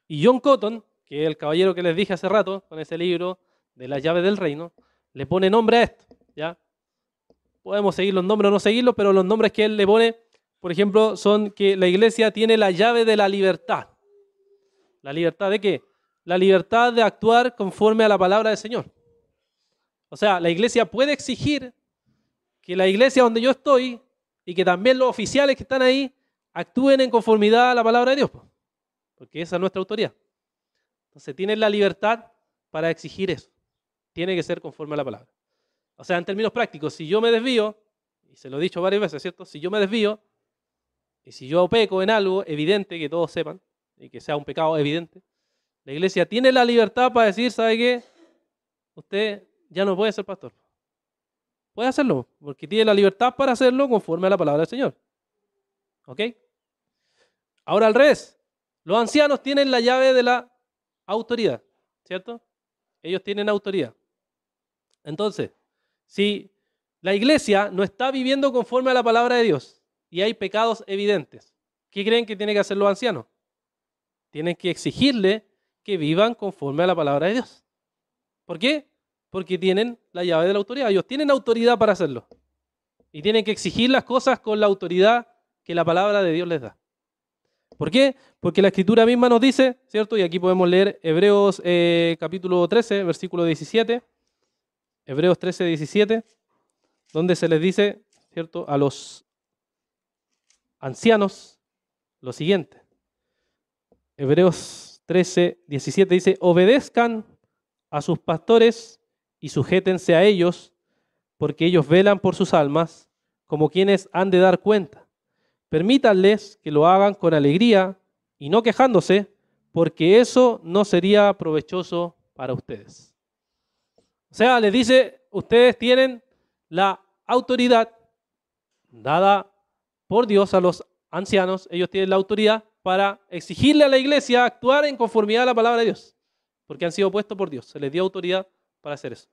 Y John Cotton, que es el caballero que les dije hace rato, con ese libro de las llaves del reino, le pone nombre a esto. ¿Ya? Podemos seguir los nombres o no seguirlos, pero los nombres que él le pone, por ejemplo, son que la iglesia tiene la llave de la libertad. ¿La libertad de qué? La libertad de actuar conforme a la palabra del Señor. O sea, la iglesia puede exigir que la iglesia donde yo estoy y que también los oficiales que están ahí actúen en conformidad a la palabra de Dios. porque esa es nuestra autoridad. Entonces tienen la libertad para exigir eso. Tiene que ser conforme a la palabra. O sea, en términos prácticos, si yo me desvío, y se lo he dicho varias veces, ¿cierto? Si yo me desvío, y si yo peco en algo evidente, que todos sepan, y que sea un pecado evidente, la iglesia tiene la libertad para decir, ¿sabe qué? Usted ya no puede ser pastor. Puede hacerlo, porque tiene la libertad para hacerlo conforme a la palabra del Señor. ¿Ok? Ahora al revés, los ancianos tienen la llave de la autoridad, ¿cierto? Ellos tienen autoridad. Entonces, si la iglesia no está viviendo conforme a la palabra de Dios y hay pecados evidentes, ¿qué creen que tienen que hacer los ancianos? Tienen que exigirle que vivan conforme a la palabra de Dios. ¿Por qué? Porque tienen la llave de la autoridad. Ellos tienen autoridad para hacerlo. Y tienen que exigir las cosas con la autoridad que la palabra de Dios les da. ¿Por qué? Porque la Escritura misma nos dice, ¿cierto? Y aquí podemos leer Hebreos capítulo 13, versículo 17. Hebreos 13, 17, donde se les dice, ¿cierto?, a los ancianos lo siguiente. Hebreos 13, 17 dice, obedezcan a sus pastores y sujétense a ellos, porque ellos velan por sus almas, como quienes han de dar cuenta. Permítanles que lo hagan con alegría y no quejándose, porque eso no sería provechoso para ustedes. O sea, les dice, ustedes tienen la autoridad dada por Dios a los ancianos, ellos tienen la autoridad para exigirle a la iglesia actuar en conformidad a la palabra de Dios, porque han sido puestos por Dios, se les dio autoridad para hacer eso.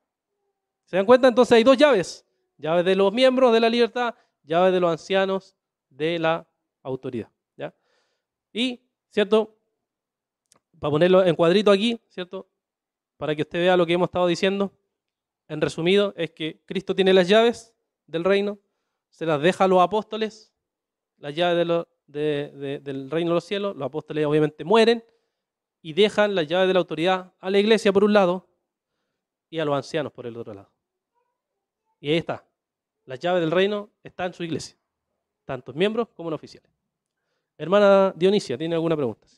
¿Se dan cuenta? Entonces hay dos llaves, llaves de los miembros de la libertad, llaves de los ancianos de la autoridad, ¿ya? Y, ¿cierto? Para ponerlo en cuadrito aquí, ¿cierto? Para que usted vea lo que hemos estado diciendo, en resumido, es que Cristo tiene las llaves del reino, se las deja a los apóstoles, las llaves del reino de los cielos, los apóstoles obviamente mueren y dejan las llaves de la autoridad a la iglesia por un lado y a los ancianos por el otro lado. Y ahí está, las llaves del reino están en su iglesia, tanto en miembros como en oficiales. Hermana Dionisia, ¿tiene alguna pregunta? Sí,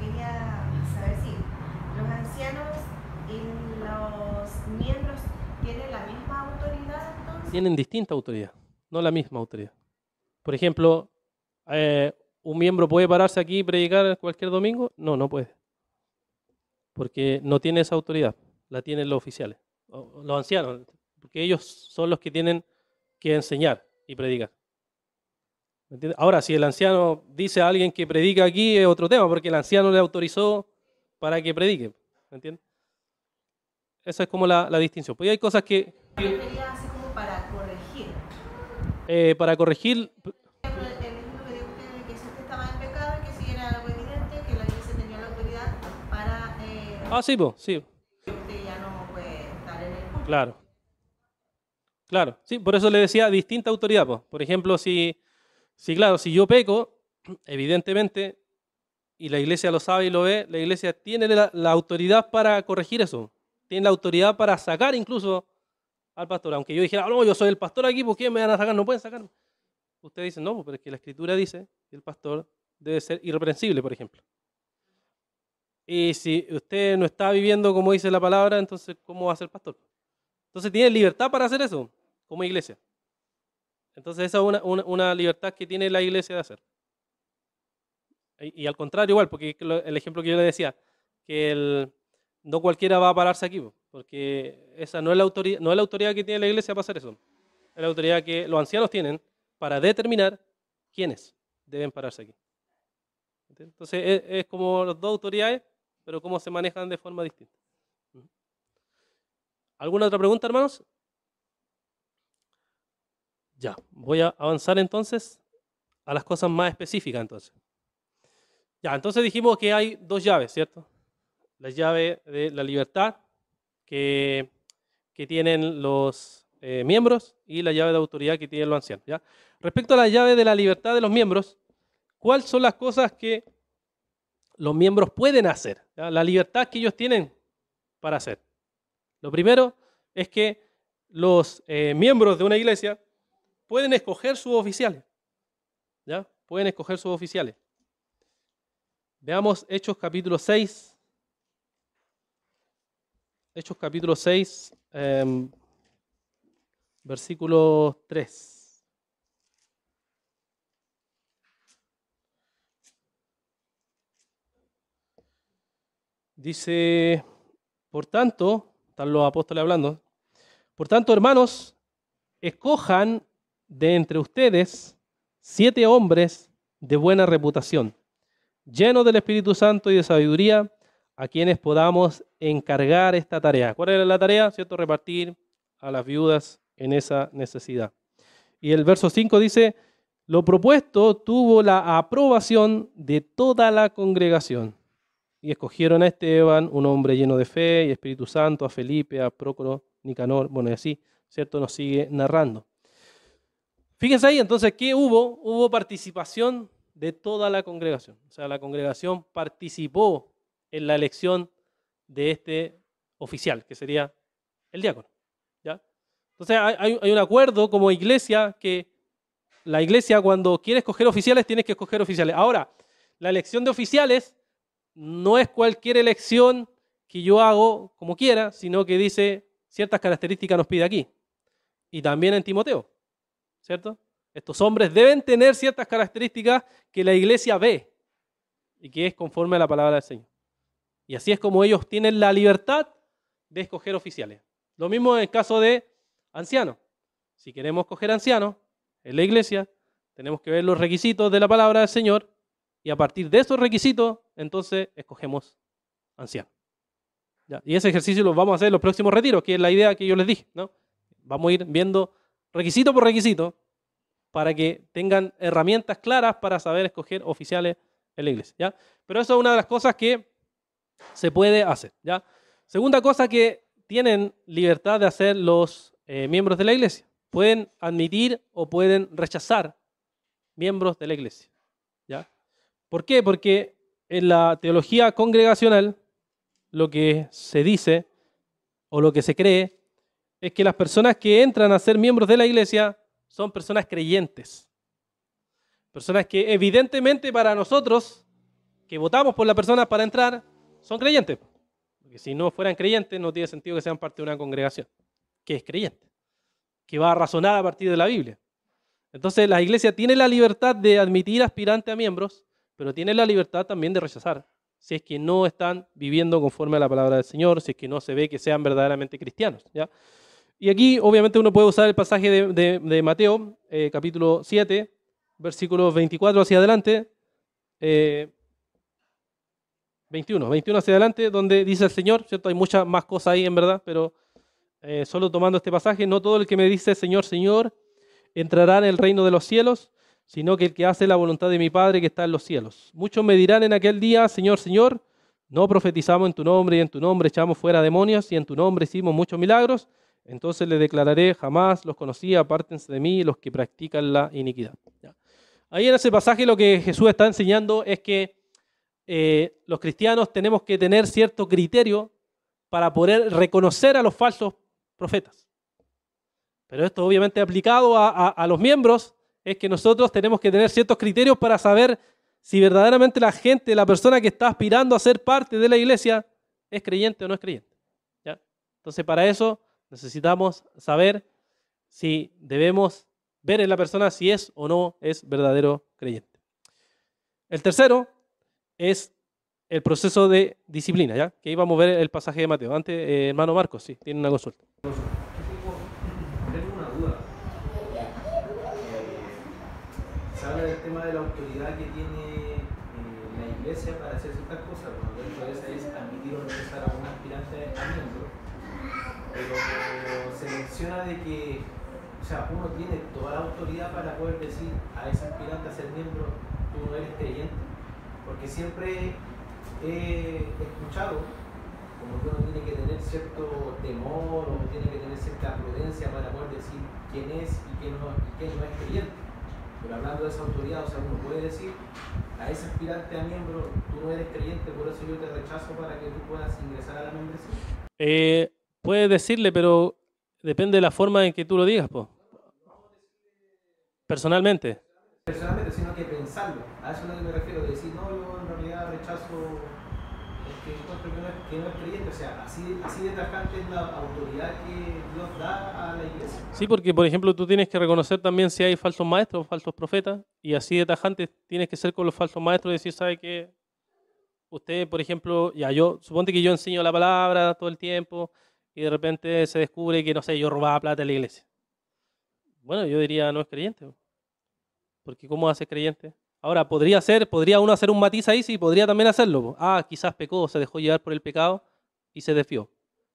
quería saber si los ancianos y los miembros tienen la misma autoridad entonces. Tienen distinta autoridad, no la misma autoridad. Por ejemplo, ¿un miembro puede pararse aquí y predicar cualquier domingo? No, no puede. Porque no tiene esa autoridad, la tienen los oficiales, los ancianos, porque ellos son los que tienen que enseñar y predicar. ¿Me entiendes? Ahora, si el anciano dice a alguien que predica aquí, es otro tema, porque el anciano le autorizó para que predique. ¿Me entiendes? Esa es como la distinción. Pues hay cosas que... Sería así como para corregir. Para corregir... El ejemplo que dio usted de que si usted estaba en pecado y que si era algo evidente, que la iglesia tenía la autoridad para... sí, pues, sí. Que usted ya no puede estar en el culto. Claro. Claro, sí, por eso le decía distinta autoridad. Pues. Por ejemplo, si yo peco, evidentemente, y la iglesia lo sabe y lo ve, la iglesia tiene la autoridad para corregir eso. Tiene la autoridad para sacar incluso al pastor. Aunque yo dijera, no, yo soy el pastor aquí, ¿por qué me van a sacar? No pueden sacarme. Usted dice, no, pero es que la Escritura dice que el pastor debe ser irreprensible, por ejemplo. Y si usted no está viviendo como dice la palabra, entonces, ¿cómo va a ser pastor? Entonces tiene libertad para hacer eso, como iglesia. Entonces esa es una libertad que tiene la iglesia de hacer. Y al contrario igual, porque el ejemplo que yo le decía, que no cualquiera va a pararse aquí, porque esa no es la autoridad que tiene la iglesia para hacer eso. Es la autoridad que los ancianos tienen para determinar quiénes deben pararse aquí. Entonces es como las dos autoridades, pero cómo se manejan de forma distinta. ¿Alguna otra pregunta, hermanos? Ya, voy a avanzar entonces a las cosas más específicas entonces. Ya, entonces dijimos que hay dos llaves, ¿cierto? La llave de la libertad que tienen los miembros y la llave de autoridad que tienen los ancianos, ¿ya? Respecto a la llave de la libertad de los miembros, ¿cuáles son las cosas que los miembros pueden hacer? ¿Ya? La libertad que ellos tienen para hacer. Lo primero es que los miembros de una iglesia pueden escoger sus oficiales. ¿Ya? Pueden escoger sus oficiales. Veamos Hechos capítulo 6. Hechos capítulo 6, versículo 3. Dice, por tanto, están los apóstoles hablando, por tanto, hermanos, escojan de entre ustedes 7 hombres de buena reputación, llenos del Espíritu Santo y de sabiduría, a quienes podamos encargar esta tarea. ¿Cuál era la tarea? ¿Cierto? Repartir a las viudas en esa necesidad. Y el verso 5 dice, lo propuesto tuvo la aprobación de toda la congregación. Y escogieron a Esteban, un hombre lleno de fe y Espíritu Santo, a Felipe, a Prócoro, Nicanor, bueno, y así, ¿cierto? Nos sigue narrando. Fíjense ahí, entonces, ¿qué hubo? Hubo participación de toda la congregación. O sea, la congregación participó en la elección de este oficial, que sería el diácono. ¿Ya? Entonces, hay un acuerdo como iglesia que la iglesia cuando quiere escoger oficiales, tiene que escoger oficiales. Ahora, la elección de oficiales no es cualquier elección que yo hago como quiera, sino que dice ciertas características nos pide aquí. Y también en Timoteo, ¿cierto? Estos hombres deben tener ciertas características que la iglesia ve y que es conforme a la palabra del Señor. Y así es como ellos tienen la libertad de escoger oficiales. Lo mismo en el caso de ancianos. Si queremos escoger ancianos en la iglesia, tenemos que ver los requisitos de la palabra del Señor y a partir de esos requisitos, entonces escogemos ancianos. ¿Ya? Y ese ejercicio lo vamos a hacer en los próximos retiros, que es la idea que yo les dije, ¿no? Vamos a ir viendo requisito por requisito para que tengan herramientas claras para saber escoger oficiales en la iglesia. ¿Ya? Pero eso es una de las cosas que se puede hacer. ¿Ya? Segunda cosa que tienen libertad de hacer los miembros de la iglesia. Pueden admitir o pueden rechazar miembros de la iglesia. ¿Ya? ¿Por qué? Porque en la teología congregacional lo que se dice o lo que se cree es que las personas que entran a ser miembros de la iglesia son personas creyentes. Personas que evidentemente para nosotros, que votamos por la persona para entrar, son creyentes. Porque si no fueran creyentes, no tiene sentido que sean parte de una congregación que es creyente, que va a razonar a partir de la Biblia. Entonces la iglesia tiene la libertad de admitir aspirantes a miembros, pero tiene la libertad también de rechazar, si es que no están viviendo conforme a la palabra del Señor, si es que no se ve que sean verdaderamente cristianos. ¿Ya? Y aquí obviamente uno puede usar el pasaje de Mateo, capítulo 7, versículos 24 hacia adelante, 21 hacia adelante, donde dice el Señor, ¿cierto? Hay muchas más cosas ahí en verdad, pero solo tomando este pasaje, no todo el que me dice Señor, Señor, entrará en el reino de los cielos, sino que el que hace la voluntad de mi Padre que está en los cielos. Muchos me dirán en aquel día, Señor, Señor, no profetizamos en tu nombre y en tu nombre echamos fuera demonios y en tu nombre hicimos muchos milagros. Entonces les declararé, jamás los conocí, apártense de mí los que practican la iniquidad. ¿Ya? Ahí en ese pasaje lo que Jesús está enseñando es que los cristianos tenemos que tener cierto criterio para poder reconocer a los falsos profetas. Pero esto obviamente aplicado a los miembros es que nosotros tenemos que tener ciertos criterios para saber si verdaderamente la gente, la persona que está aspirando a ser parte de la iglesia es creyente o no es creyente. ¿Ya? Entonces para eso necesitamos saber si debemos ver en la persona si es o no es verdadero creyente. El tercero es el proceso de disciplina, ¿ya? Que íbamos a ver el pasaje de Mateo. Antes, hermano Marcos, sí, tiene una consulta. Tengo una duda. Se habla del tema de la autoridad que tiene la iglesia para hacer ciertas cosas. Bueno, dentro de esa es admitir o rechazar a un aspirante a miembro. Pero se menciona de que, o sea, uno tiene toda la autoridad para poder decir a ese aspirante a ser miembro, tú no eres creyente. Porque siempre he escuchado como que uno tiene que tener cierto temor o tiene que tener cierta prudencia para poder decir quién es y quién no es creyente. Pero hablando de esa autoridad, o sea, uno puede decir a ese aspirante a miembro, tú no eres creyente, por eso yo te rechazo para que tú puedas ingresar a la membresía. Puedes decirle, pero depende de la forma en que tú lo digas, po. Personalmente. personalmente, sino que pensarlo. A eso es a lo que me refiero, de decir, no, yo en realidad rechazo el que encuentro que no es creyente. O sea, así de tajante es la autoridad que Dios da a la iglesia. Sí, porque por ejemplo tú tienes que reconocer también si hay falsos maestros, falsos profetas, y así de tajante tienes que ser con los falsos maestros y decir, ¿sabe qué? Usted, por ejemplo, suponte que yo enseño la palabra todo el tiempo y de repente se descubre que, no sé, yo robaba plata en la iglesia. Bueno, yo diría, no es creyente. Porque ¿cómo hace creyente? Ahora, podría uno hacer un matiz ahí, sí, podría también hacerlo. Ah, quizás pecó, se dejó llevar por el pecado y se desvió.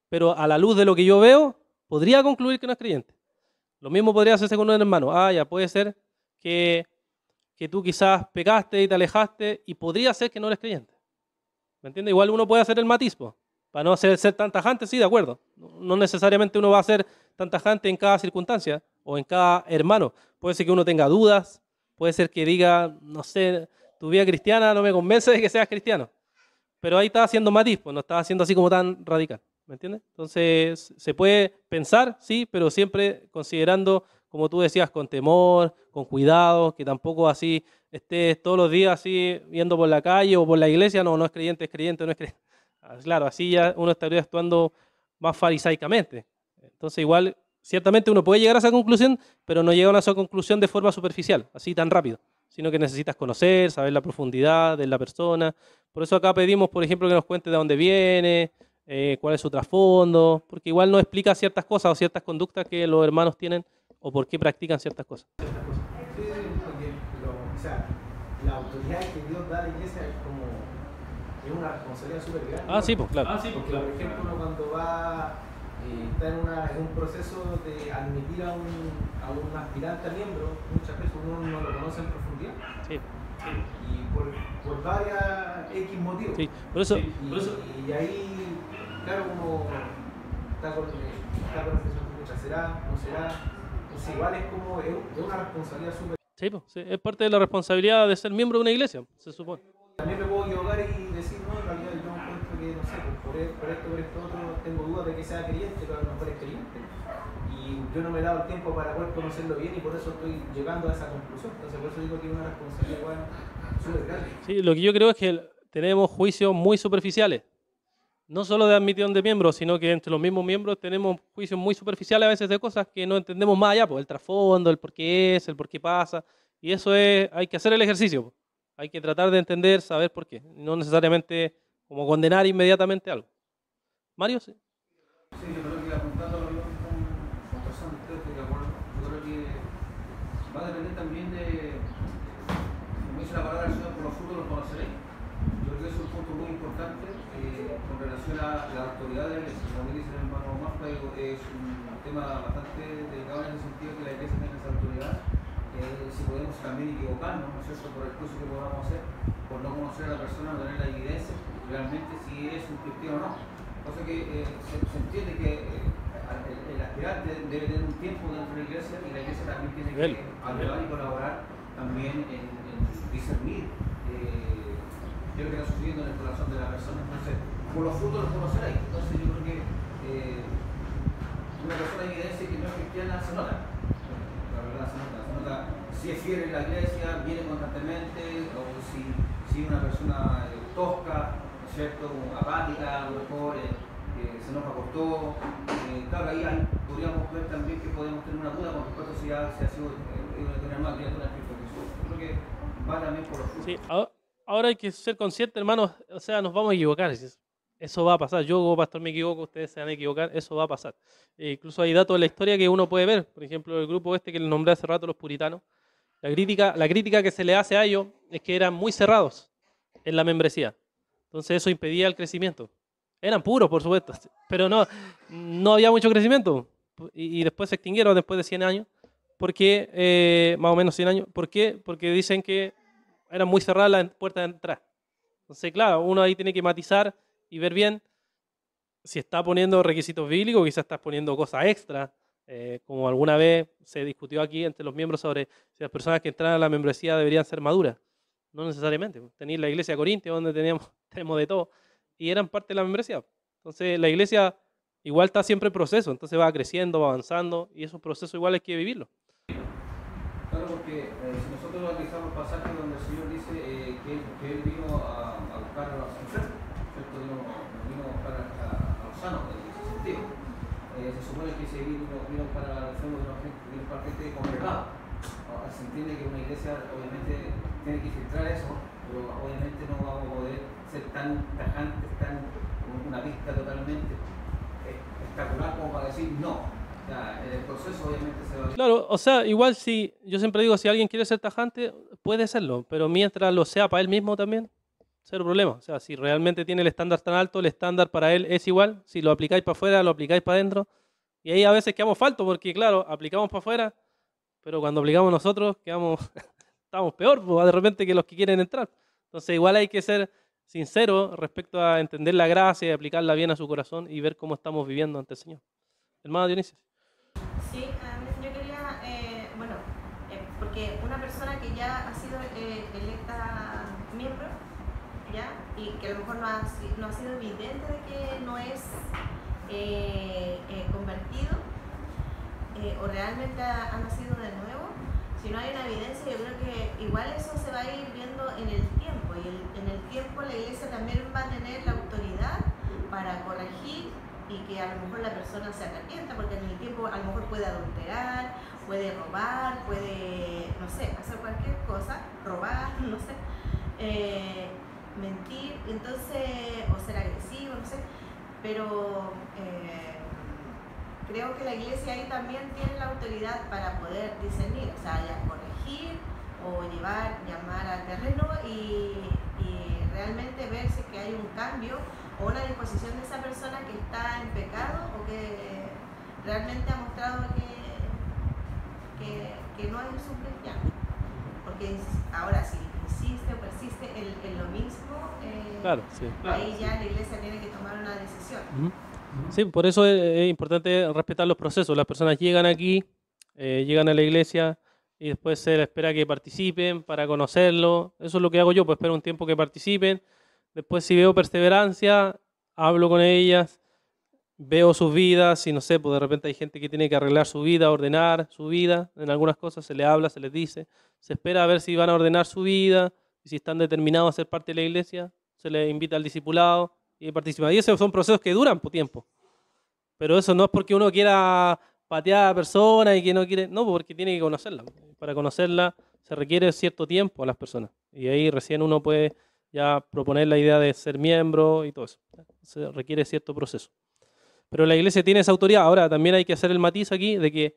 Pero a la luz de lo que yo veo, podría concluir que no es creyente. Lo mismo podría hacerse con un hermano. Ah, ya puede ser que tú quizás pecaste y te alejaste y podría ser que no eres creyente. ¿Me entiendes? Igual uno puede hacer el matiz, para no ser tan tajante, sí, de acuerdo. No necesariamente uno va a ser tan tajante en cada circunstancia o en cada hermano. Puede ser que uno tenga dudas, puede ser que diga, no sé, tu vida cristiana no me convence de que seas cristiano. Pero ahí está haciendo matiz, no está haciendo así como tan radical. ¿Me entiendes? Entonces, se puede pensar, sí, pero siempre considerando, como tú decías, con temor, con cuidado, que tampoco así estés todos los días así viendo por la calle o por la iglesia, no es creyente, no es creyente. Claro, así ya uno estaría actuando más farisaicamente. Entonces, igual, ciertamente uno puede llegar a esa conclusión, pero no llega a esa conclusión de forma superficial, así tan rápido, sino que necesitas conocer, saber la profundidad de la persona. Por eso acá pedimos, por ejemplo, que nos cuente de dónde viene, cuál es su trasfondo, porque igual nos explica ciertas cosas o ciertas conductas que los hermanos tienen o por qué practican ciertas cosas. Sí, porque o sea, la autoridad que Dios da a la iglesia es una responsabilidad súper grande. Ah, sí, pues claro. Porque, por ejemplo, uno cuando está en un proceso de admitir a un aspirante a miembro, muchas veces uno no lo conoce en profundidad. Sí. Y por varias X motivos. Sí, por eso. Y ahí, claro, uno está con la reflexión, ¿será? ¿No será? Pues igual es una responsabilidad súper. Sí, pues, sí, es parte de la responsabilidad de ser miembro de una iglesia, se supone. También me puedo equivocar y decir, no, en realidad yo encuentro que, no sé, por esto otro, tengo dudas de que sea creyente, pero a lo mejor es creyente. Y yo no me he dado el tiempo para poder conocerlo bien y por eso estoy llegando a esa conclusión. Entonces, por eso digo que es una responsabilidad igual súper grande. Sí, lo que yo creo es que tenemos juicios muy superficiales. No solo de admisión de miembros, sino que entre los mismos miembros tenemos juicios muy superficiales a veces de cosas que no entendemos más allá, pues el trasfondo, el por qué es, el por qué pasa. Y eso hay que hacer el ejercicio, pues. Hay que tratar de entender, saber por qué. No necesariamente como condenar inmediatamente algo. Mario, sí. Sí, yo creo que apuntando a lo que con personas, estoy de acuerdo. Yo creo que va a depender también como dice la palabra del Señor, por los frutos los conoceréis. Yo creo que eso es un punto muy importante con relación a la autoridad de la iglesia. Como dice el hermano Marco, es un tema bastante delicado en el sentido que la iglesia tenga esa autoridad. Si podemos también equivocarnos, ¿no es cierto?, por el curso que podamos hacer, por no conocer a la persona, no tener la evidencia realmente si es un cristiano o no. Cosa que se entiende que el aspirante debe tener un tiempo dentro de la iglesia y la iglesia también tiene que ayudar y colaborar también en discernir lo que está sucediendo en el corazón de la persona. Entonces, por los frutos los conoceréis. Entonces, yo creo que una persona en evidencia que no es cristiana se nota. La verdad se nota si es fiel en la iglesia, viene constantemente, o si es una persona tosca, ¿no es cierto?, apática, a lo mejor se enoja por todo. Claro, ahí podríamos ver también que podemos tener una duda con respecto a si ha sido una nueva criatura en Cristo Jesús. Yo creo que va también por los frutos. Sí, ahora hay que ser conscientes, hermanos, o sea, nos vamos a equivocar. Eso va a pasar. Yo como pastor me equivoco, ustedes se van a equivocar, eso va a pasar. Incluso hay datos de la historia que uno puede ver. Por ejemplo, el grupo que les nombré hace rato, los puritanos. La crítica que se le hace a ellos es que eran muy cerrados en la membresía. Entonces eso impedía el crecimiento. Eran puros, por supuesto, pero no había mucho crecimiento. Y después se extinguieron después de 100 años. ¿Por qué? Más o menos 100 años. ¿Por qué? Porque dicen que eran muy cerradas las puertas de entrada. Entonces, claro, uno ahí tiene que matizar y ver bien si está poniendo requisitos bíblicos, quizás estás poniendo cosas extra, como alguna vez se discutió aquí entre los miembros sobre si las personas que entran a la membresía deberían ser maduras. No necesariamente. Tenéis la iglesia de Corintios, donde tenemos de todo, y eran parte de la membresía. Entonces, la iglesia igual está siempre en proceso, entonces va creciendo, va avanzando, y esos procesos igual hay que vivirlos. Claro, porque si nosotros analizamos el pasaje donde el Señor dice que Él vino a buscar a los enfermos, ¿cierto? No vino a buscar a los sanos, en ese sentido. Se supone que se vino para los enfermos, vino para gente congregada. Ahora, se entiende que una iglesia obviamente tiene que filtrar eso, pero obviamente no vamos a poder ser tan tajantes, una pista totalmente espectacular como para decir no. O sea, el proceso obviamente se va a... Claro, o sea, igual si, yo siempre digo, si alguien quiere ser tajante, puede serlo, pero mientras lo sea para él mismo también, cero problema. O sea, si realmente tiene el estándar tan alto, el estándar para él es igual. Si lo aplicáis para afuera, lo aplicáis para adentro. Y ahí a veces quedamos faltos porque, claro, aplicamos para afuera, pero cuando aplicamos nosotros, estamos peor, pues, de repente, que los que quieren entrar. Entonces, igual hay que ser sincero respecto a entender la gracia y aplicarla bien a su corazón y ver cómo estamos viviendo ante el Señor. Hermano Dionisio. Sí, yo quería, porque una persona que ya ha sido electa miembro, ¿ya? Y que a lo mejor no ha sido evidente de que no es convertido o realmente ha nacido de nuevo, si no hay una evidencia, yo creo que igual eso se va a ir viendo en el tiempo, y en el tiempo la iglesia también va a tener la autoridad para corregir y que a lo mejor la persona se arrepienta, porque en el tiempo a lo mejor puede adulterar, puede robar, puede, no sé, hacer cualquier cosa, robar, no sé, mentir, entonces, o ser agresivo, no sé, pero creo que la iglesia ahí también tiene la autoridad para poder discernir, o sea, ya corregir o llamar al terreno y realmente ver si es que hay un cambio o una disposición de esa persona que está en pecado o que realmente ha mostrado que no es un cristiano. Porque ahora si insiste o persiste en lo mismo, Claro, sí. ahí ya la iglesia tiene que tomar una decisión. Sí, por eso es importante respetar los procesos. Las personas llegan aquí, llegan a la iglesia y después se les espera que participen para conocerlo. Eso es lo que hago yo, pues espero un tiempo que participen. Después, si veo perseverancia, hablo con ellas, veo sus vidas, y no sé, pues de repente hay gente que tiene que arreglar su vida, ordenar su vida. En algunas cosas se les habla, se les dice. Se espera a ver si van a ordenar su vida, y si están determinados a ser parte de la iglesia, se les invita al discipulado y participan. Y esos son procesos que duran por tiempo. Pero eso no es porque uno quiera patear a la persona y que no quiere, no, porque tiene que conocerla. Para conocerla se requiere cierto tiempo a las personas. Y ahí recién uno puede ya proponer la idea de ser miembro y todo eso. Se requiere cierto proceso. Pero la iglesia tiene esa autoridad. Ahora, también hay que hacer el matiz aquí de que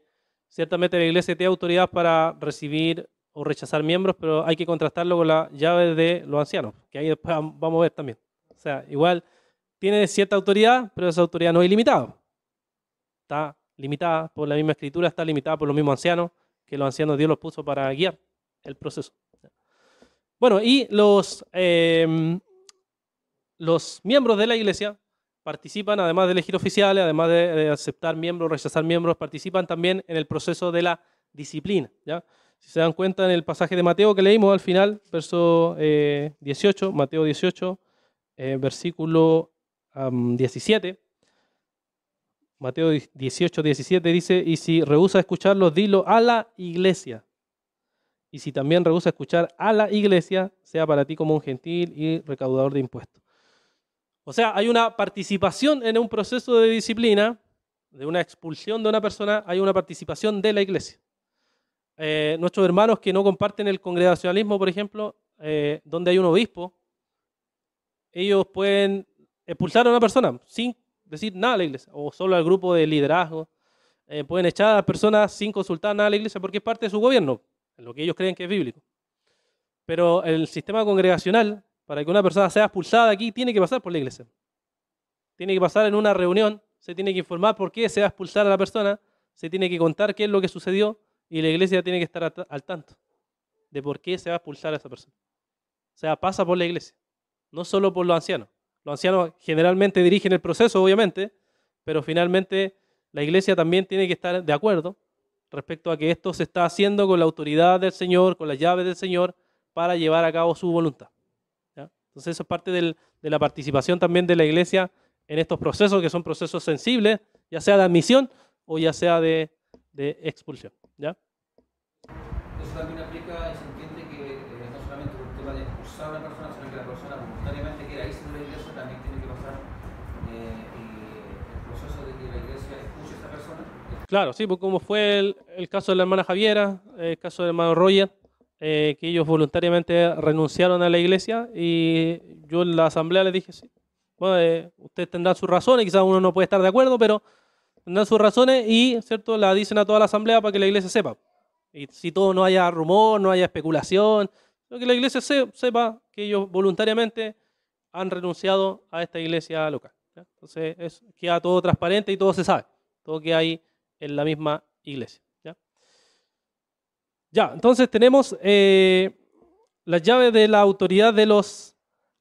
ciertamente la iglesia tiene autoridad para recibir o rechazar miembros, pero hay que contrastarlo con la llave de los ancianos, que ahí después vamos a ver también. O sea, igual tiene cierta autoridad, pero esa autoridad no es ilimitada. Está limitada por la misma escritura, está limitada por los mismos ancianos, que los ancianos Dios los puso para guiar el proceso. Bueno, y los miembros de la iglesia participan, además de elegir oficiales, además de aceptar miembros, rechazar miembros, participan también en el proceso de la disciplina, ¿ya? Si se dan cuenta en el pasaje de Mateo que leímos al final, verso 18, Mateo 18, versículo 17, Mateo 18, 17 dice, y si rehúsa escucharlos, dilo a la iglesia. Y si también rehúsa escuchar a la iglesia, sea para ti como un gentil y recaudador de impuestos. O sea, hay una participación en un proceso de disciplina, de una expulsión de una persona, hay una participación de la iglesia. Nuestros hermanos que no comparten el congregacionalismo, por ejemplo, donde hay un obispo, ellos pueden expulsar a una persona sin decir nada a la iglesia, o solo al grupo de liderazgo. Pueden echar a las personas sin consultar nada a la iglesia porque es parte de su gobierno, en lo que ellos creen que es bíblico. Pero el sistema congregacional, para que una persona sea expulsada de aquí, tiene que pasar por la iglesia. Tiene que pasar en una reunión, se tiene que informar por qué se va a expulsar a la persona, se tiene que contar qué es lo que sucedió, y la iglesia tiene que estar al tanto de por qué se va a expulsar a esa persona. O sea, pasa por la iglesia, no solo por los ancianos. Los ancianos generalmente dirigen el proceso, obviamente, pero finalmente la iglesia también tiene que estar de acuerdo respecto a que esto se está haciendo con la autoridad del Señor, con las llaves del Señor, para llevar a cabo su voluntad. ¿Ya? Entonces eso es parte de la participación también de la iglesia en estos procesos, que son procesos sensibles, ya sea de admisión o ya sea de expulsión. ¿Ya? Eso también aplica y se entiende que no solamente por el tema de expulsar a una persona, sino que la persona voluntariamente quiera irse de la iglesia, también tiene que pasar el proceso de que la iglesia expulse a esa persona. Claro, sí, pues como fue el caso de la hermana Javiera, el caso del hermano Roger, que ellos voluntariamente renunciaron a la iglesia y yo en la asamblea les dije, sí, bueno, ustedes tendrán sus razones, quizás uno no puede estar de acuerdo, pero tendrán sus razones y, ¿cierto?, la dicen a toda la asamblea para que la iglesia sepa. Y si todo no haya rumor, no haya especulación, sino que la iglesia sepa que ellos voluntariamente han renunciado a esta iglesia local, ¿ya? Entonces queda todo transparente y todo se sabe, todo queda ahí en la misma iglesia. Ya, entonces tenemos las llaves de la autoridad de los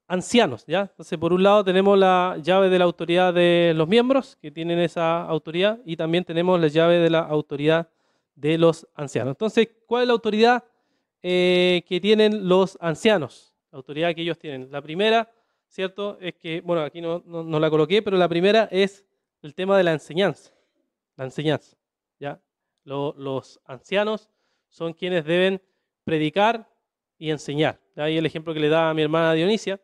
ancianos, ¿ya? Entonces, por un lado tenemos la llave de la autoridad de los miembros, que tienen esa autoridad, y también tenemos la llave de la autoridad de los ancianos. Entonces, ¿cuál es la autoridad que tienen los ancianos? La autoridad que ellos tienen. La primera, ¿cierto? Es que, bueno, aquí no la coloqué, pero la primera es el tema de la enseñanza. La enseñanza, ¿ya? Los ancianos son quienes deben predicar y enseñar. Ahí el ejemplo que le da a mi hermana Dionisia,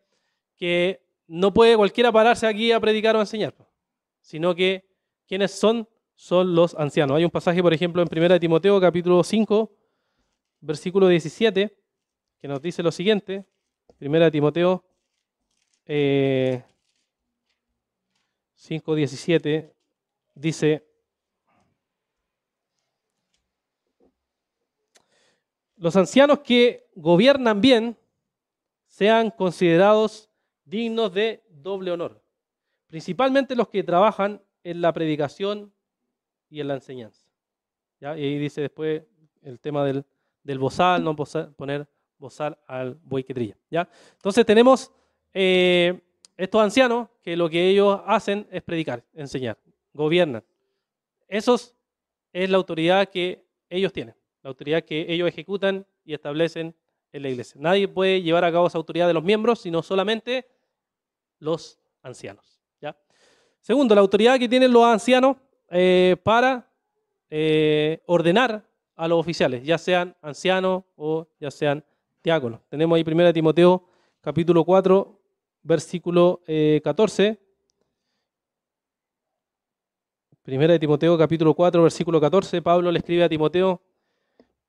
que no puede cualquiera pararse aquí a predicar o a enseñar, sino que quienes son los ancianos. Hay un pasaje, por ejemplo, en 1 Timoteo capítulo 5, versículo 17, que nos dice lo siguiente. 1 Timoteo 5, 17 dice: los ancianos que gobiernan bien sean considerados dignos de doble honor, principalmente los que trabajan en la predicación y en la enseñanza. ¿Ya? Y ahí dice después el tema del bozal, no poner bozal al buey que trilla. ¿Ya? Entonces tenemos estos ancianos que lo que ellos hacen es predicar, enseñar, gobiernan. Esos es la autoridad que ellos tienen, la autoridad que ellos ejecutan y establecen en la iglesia. Nadie puede llevar a cabo esa autoridad de los miembros, sino solamente los ancianos. ¿Ya? Segundo, la autoridad que tienen los ancianos para ordenar a los oficiales, ya sean ancianos o ya sean diáconos. Tenemos ahí 1 Timoteo capítulo 4, versículo 14. 1 Timoteo capítulo 4, versículo 14, Pablo le escribe a Timoteo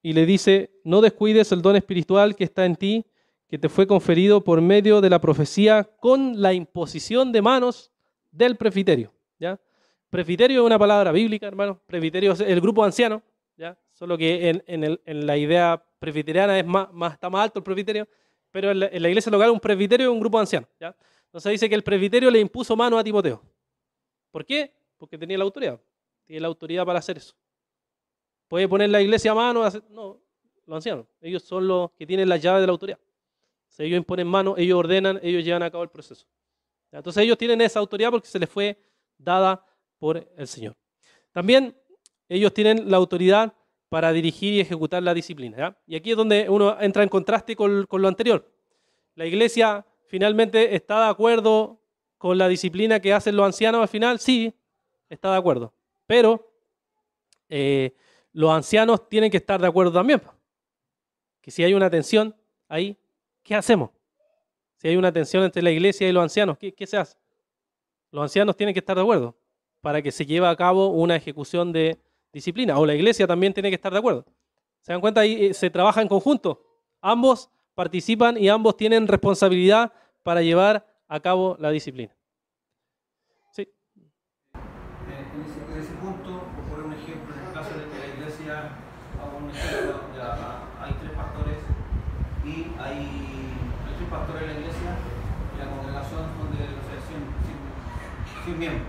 y le dice: no descuides el don espiritual que está en ti, que te fue conferido por medio de la profecía con la imposición de manos del presbiterio. ¿Ya? Presbiterio es una palabra bíblica, hermano. Presbiterio es el grupo anciano, ¿ya? Solo que en la idea presbiteriana está más alto el presbiterio, pero en la iglesia local un presbiterio es un grupo anciano. ¿Ya? Entonces dice que el presbiterio le impuso mano a Timoteo. ¿Por qué? Porque tenía la autoridad. Tiene la autoridad para hacer eso. ¿Puede poner la iglesia a mano? No, los ancianos. Ellos son los que tienen la llave de la autoridad. Si ellos imponen mano, ellos ordenan, ellos llevan a cabo el proceso. ¿Ya? Entonces ellos tienen esa autoridad porque se les fue dada por el Señor. También ellos tienen la autoridad para dirigir y ejecutar la disciplina. ¿Ya? Y aquí es donde uno entra en contraste con lo anterior. La iglesia finalmente está de acuerdo con la disciplina que hacen los ancianos al final, sí, está de acuerdo. Pero los ancianos tienen que estar de acuerdo también. Que si hay una tensión ahí, ¿qué hacemos? Si hay una tensión entre la iglesia y los ancianos, ¿qué se hace? Los ancianos tienen que estar de acuerdo para que se lleve a cabo una ejecución de disciplina. O la iglesia también tiene que estar de acuerdo. ¿Se dan cuenta? Ahí se trabaja en conjunto. Ambos participan y ambos tienen responsabilidad para llevar a cabo la disciplina. Sí. En ese punto, por poner un ejemplo, en el caso de que la iglesia, hago un ejemplo, hay tres pastores y hay tres pastores en la iglesia y la congregación son de 100 miembros.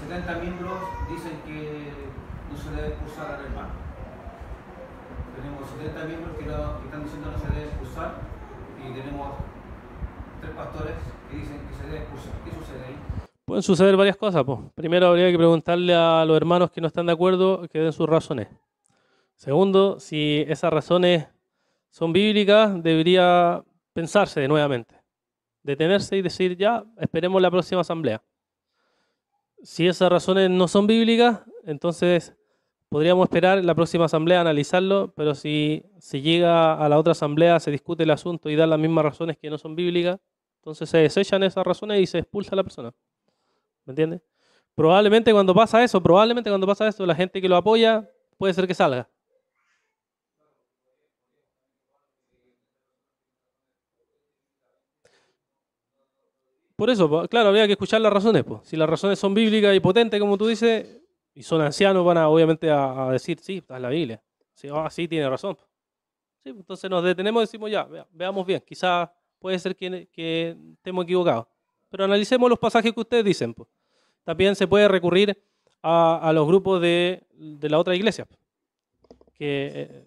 70 miembros dicen que no se debe expulsar al hermano. Tenemos 70 miembros que están diciendo que no se debe expulsar y tenemos tres pastores que dicen que se debe expulsar. ¿Qué sucede ahí? Pueden suceder varias cosas. Pues. Primero habría que preguntarle a los hermanos que no están de acuerdo que den sus razones. Segundo, si esas razones son bíblicas, debería pensarse nuevamente. Detenerse y decir, ya, esperemos la próxima asamblea. Si esas razones no son bíblicas, entonces Podríamos esperar en la próxima asamblea analizarlo, pero si llega a la otra asamblea, se discute el asunto y dan las mismas razones que no son bíblicas, entonces se desechan esas razones y se expulsa a la persona. ¿Me entiendes? Probablemente cuando pasa eso, la gente que lo apoya puede ser que salga. Por eso, claro, habría que escuchar las razones. Si las razones son bíblicas y potentes, como tú dices, y son ancianos, van obviamente a decir, sí, está en la Biblia. Sí, tiene razón. Sí, entonces nos detenemos y decimos, ya, veamos bien, quizás puede ser que estemos equivocados. Pero analicemos los pasajes que ustedes dicen. También se puede recurrir a los grupos de la otra iglesia, que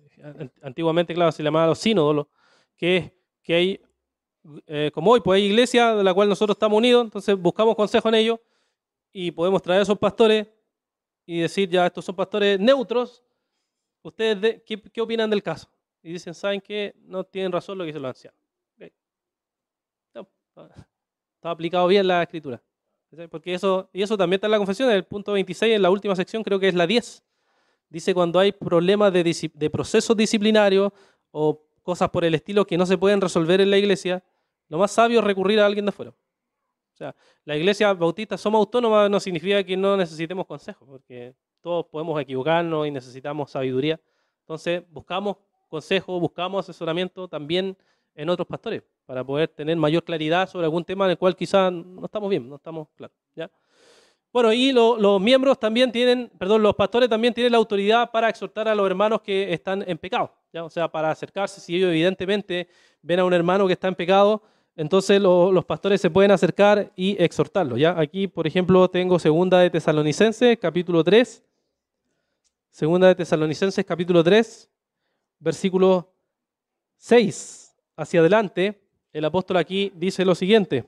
antiguamente, claro, se llamaba los sínodos, que hay, como hoy, pues hay iglesia de la cual nosotros estamos unidos, entonces buscamos consejo en ellos y podemos traer a esos pastores y decir, ya, estos son pastores neutros, ¿ustedes qué opinan del caso? Y dicen, ¿saben qué? No tienen razón lo que dicen los ancianos. Okay. No, está aplicado bien la escritura. Porque eso también está en la confesión, en el punto 26, en la última sección, creo que es la 10. Dice cuando hay problemas de procesos disciplinarios o cosas por el estilo que no se pueden resolver en la iglesia, lo más sabio es recurrir a alguien de afuera. O sea, la iglesia bautista somos autónomas no significa que no necesitemos consejo, porque todos podemos equivocarnos y necesitamos sabiduría. Entonces buscamos consejo, buscamos asesoramiento también en otros pastores para poder tener mayor claridad sobre algún tema en el cual quizás no estamos bien, no estamos claros, ¿ya? Bueno, y los miembros también los pastores también tienen la autoridad para exhortar a los hermanos que están en pecado, ¿ya? O sea, para acercarse, si ellos evidentemente ven a un hermano que está en pecado, entonces los pastores se pueden acercar y exhortarlo, ¿ya? Aquí, por ejemplo, tengo Segunda de Tesalonicenses, capítulo 3, Segunda de Tesalonicenses, capítulo 3, versículo 6 hacia adelante, el apóstol aquí dice lo siguiente,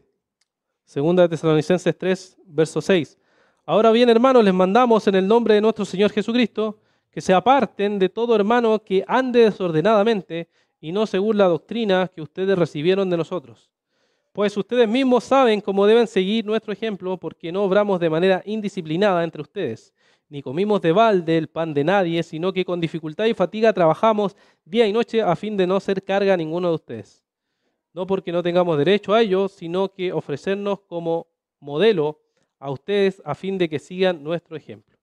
Segunda de Tesalonicenses 3, verso 6. Ahora bien, hermanos, les mandamos en el nombre de nuestro Señor Jesucristo que se aparten de todo hermano que ande desordenadamente y no según la doctrina que ustedes recibieron de nosotros. Pues ustedes mismos saben cómo deben seguir nuestro ejemplo, porque no obramos de manera indisciplinada entre ustedes, ni comimos de balde el pan de nadie, sino que con dificultad y fatiga trabajamos día y noche a fin de no ser carga a ninguno de ustedes. No porque no tengamos derecho a ello, sino que ofrecernos como modelo a ustedes a fin de que sigan nuestro ejemplo.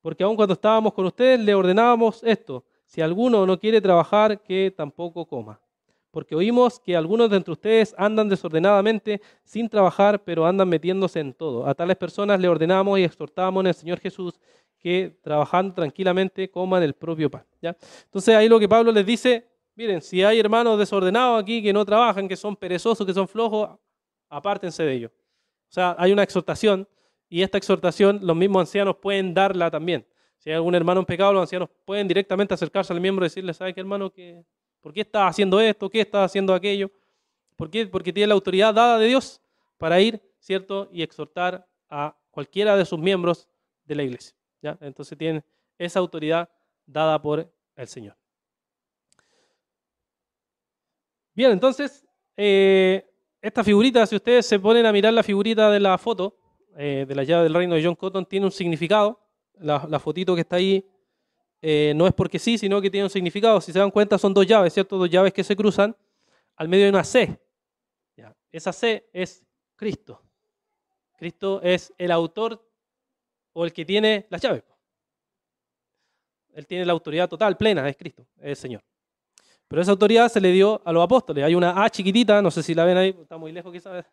Porque aun cuando estábamos con ustedes, le ordenábamos esto: si alguno no quiere trabajar, que tampoco coma. Porque oímos que algunos de entre ustedes andan desordenadamente sin trabajar, pero andan metiéndose en todo. A tales personas le ordenamos y exhortábamos en el Señor Jesús que trabajando tranquilamente coman el propio pan, ¿ya? Entonces ahí lo que Pablo les dice: miren, si hay hermanos desordenados aquí que no trabajan, que son perezosos, que son flojos, apártense de ellos. O sea, hay una exhortación y esta exhortación los mismos ancianos pueden darla también. Si hay algún hermano en pecado, los ancianos pueden directamente acercarse al miembro y decirle: ¿sabe qué, hermano? ¿Por qué estás haciendo esto? ¿Qué estás haciendo aquello? ¿Por qué? Porque tiene la autoridad dada de Dios para ir, ¿cierto? Y exhortar a cualquiera de sus miembros de la iglesia, ¿ya? Entonces tienen esa autoridad dada por el Señor. Bien, entonces, esta figurita, si ustedes se ponen a mirar la figurita de la foto de la llave del reino de John Cotton, tiene un significado. La fotito que está ahí no es porque sí, sino que tiene un significado. Si se dan cuenta, son dos llaves, ¿cierto? Dos llaves que se cruzan. Al medio hay una C. ¿Ya? Esa C es Cristo. Cristo es el autor o el que tiene las llaves. Él tiene la autoridad total, plena, es Cristo, es el Señor. Pero esa autoridad se le dio a los apóstoles. Hay una A chiquitita, no sé si la ven ahí, está muy lejos quizás.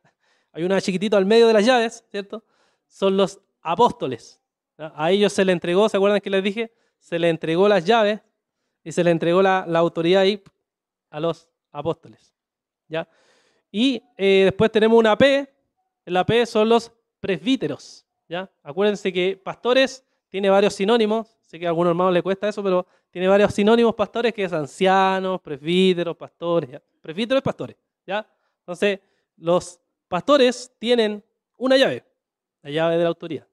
Hay una A chiquitita al medio de las llaves, ¿cierto? Son los apóstoles. A ellos se le entregó, ¿se acuerdan que les dije? Se le entregó las llaves y se le entregó la autoridad ahí a los apóstoles, ¿ya? Y después tenemos una P. La P son los presbíteros, ¿ya? Acuérdense que pastores tiene varios sinónimos. Sé que a algunos hermanos les cuesta eso, pero tiene varios sinónimos pastores, que es ancianos, presbíteros, pastores, ¿ya? Presbíteros y pastores, ¿ya? Entonces, los pastores tienen una llave, la llave de la autoridad.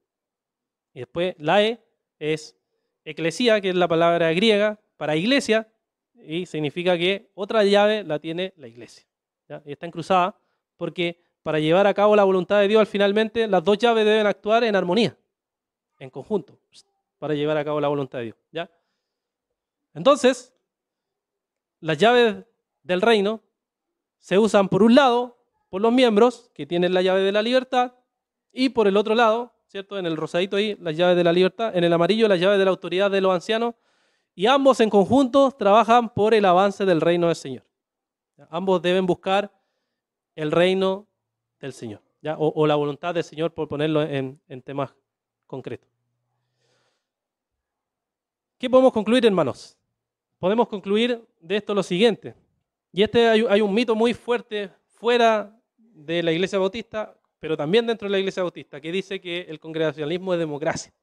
Y después la E es eclesía, que es la palabra griega para iglesia, y significa que otra llave la tiene la iglesia, ¿ya? Y está cruzada porque para llevar a cabo la voluntad de Dios, finalmente las dos llaves deben actuar en armonía, en conjunto, para llevar a cabo la voluntad de Dios. ¿Ya? Entonces, las llaves del reino se usan por un lado por los miembros que tienen la llave de la libertad y por el otro lado, ¿cierto? En el rosadito ahí, las llaves de la libertad, en el amarillo las llaves de la autoridad de los ancianos, y ambos en conjunto trabajan por el avance del reino del Señor. Ambos deben buscar el reino del Señor, ¿ya? O la voluntad del Señor, por ponerlo en temas concretos. ¿Qué podemos concluir, hermanos? Podemos concluir de esto lo siguiente. Y hay un mito muy fuerte fuera de la Iglesia Bautista, pero también dentro de la Iglesia Bautista, que dice que el congregacionalismo es democracia.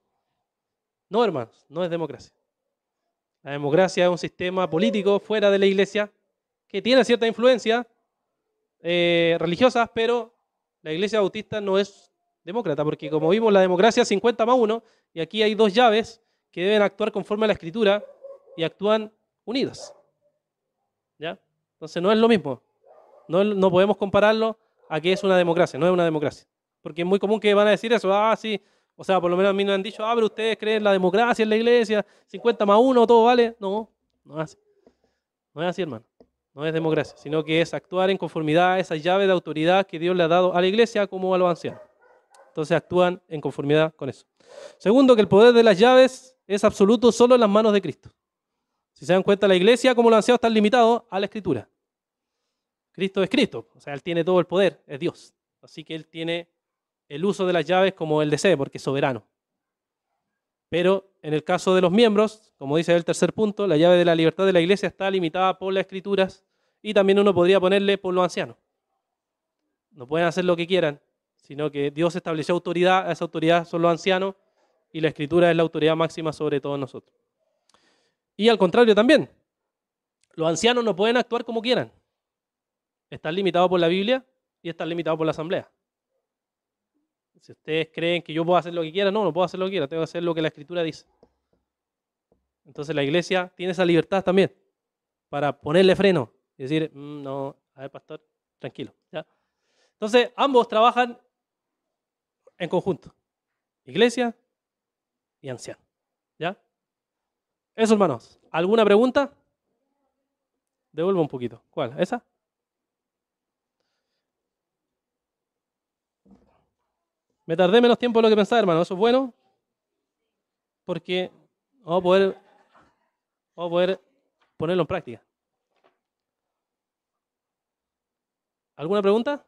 No, hermanos, no es democracia. La democracia es un sistema político fuera de la Iglesia que tiene cierta influencia religiosas, pero la Iglesia Bautista no es demócrata, porque como vimos, la democracia es 50+1, y aquí hay dos llaves que deben actuar conforme a la Escritura y actúan unidas. ¿Ya? Entonces no es lo mismo. No podemos compararlo a que es una democracia. No es una democracia. Porque es muy común que van a decir eso. Ah, sí. O sea, por lo menos a mí me han dicho, pero ustedes creen en la democracia en la iglesia, 50+1, todo vale. No, no es así. No es así, hermano. No es democracia, sino que es actuar en conformidad a esa llave de autoridad que Dios le ha dado a la iglesia como a los ancianos. Entonces actúan en conformidad con eso. Segundo, que el poder de las llaves es absoluto solo en las manos de Cristo. Si se dan cuenta, la iglesia como los ancianos están limitados a la Escritura. Cristo es Cristo, o sea, Él tiene todo el poder, es Dios. Así que Él tiene el uso de las llaves como Él desee, porque es soberano. Pero en el caso de los miembros, como dice el tercer punto, la llave de la libertad de la iglesia está limitada por las Escrituras y también uno podría ponerle por los ancianos. No pueden hacer lo que quieran, sino que Dios estableció autoridad, esa autoridad son los ancianos y la Escritura es la autoridad máxima sobre todos nosotros. Y al contrario también, los ancianos no pueden actuar como quieran. Están limitados por la Biblia y están limitados por la asamblea. Si ustedes creen que yo puedo hacer lo que quiera, no puedo hacer lo que quiera, tengo que hacer lo que la Escritura dice. Entonces la iglesia tiene esa libertad también para ponerle freno y decir, no, a ver, pastor, tranquilo. ¿Ya? Entonces ambos trabajan en conjunto, iglesia y anciano. ¿Ya? Eso, hermanos. ¿Alguna pregunta? Devuelvo un poquito. ¿Cuál? ¿Esa? Me tardé menos tiempo de lo que pensaba, hermano. Eso es bueno, porque vamos a poder ponerlo en práctica. ¿Alguna pregunta?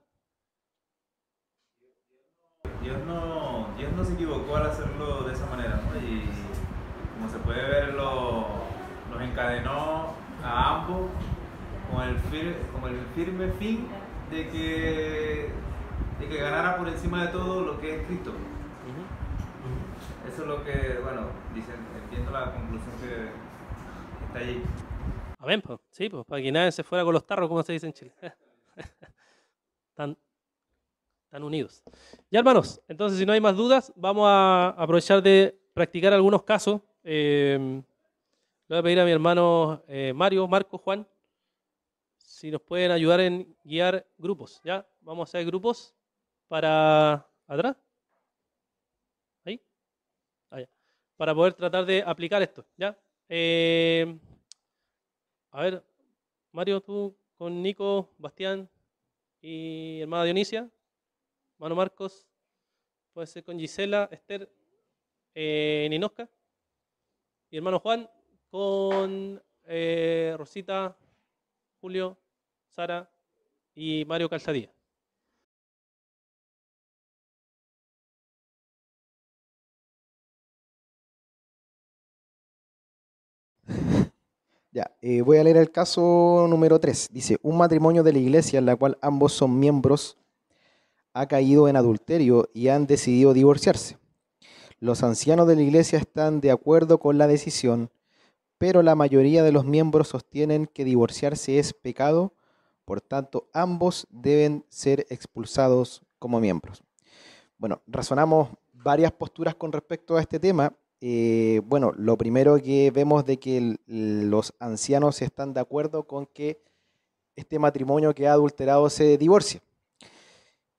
Dios no se equivocó al hacerlo de esa manera, ¿no? Y como se puede ver, los encadenó a ambos con el firme fin de que ganara por encima de todo lo que es Cristo. Eso es lo que, bueno, dicen, entiendo la conclusión que está allí. Amén, pues. Sí, pues, para que nadie se fuera con los tarros, como se dice en Chile. Están unidos. Ya, hermanos, entonces si no hay más dudas, vamos a aprovechar de practicar algunos casos. Le voy a pedir a mi hermano Mario, Marco, Juan, si nos pueden ayudar en guiar grupos. ¿Ya? Vamos a hacer grupos para atrás. Ahí. Allá. Para poder tratar de aplicar esto. ¿Ya? A ver, Mario, tú con Nico, Bastián y hermana Dionisia. Hermano Marcos, puede ser con Gisela, Esther, Ninosca. Y hermano Juan con Rosita, Julio, Sara y Mario Calzadilla. Ya, voy a leer el caso número 3. Dice, un matrimonio de la iglesia en la cual ambos son miembros ha caído en adulterio y han decidido divorciarse. Los ancianos de la iglesia están de acuerdo con la decisión, pero la mayoría de los miembros sostienen que divorciarse es pecado, por tanto ambos deben ser expulsados como miembros. Bueno, razonamos varias posturas con respecto a este tema. Bueno, lo primero que vemos de que los ancianos están de acuerdo con que este matrimonio que ha adulterado se divorcie.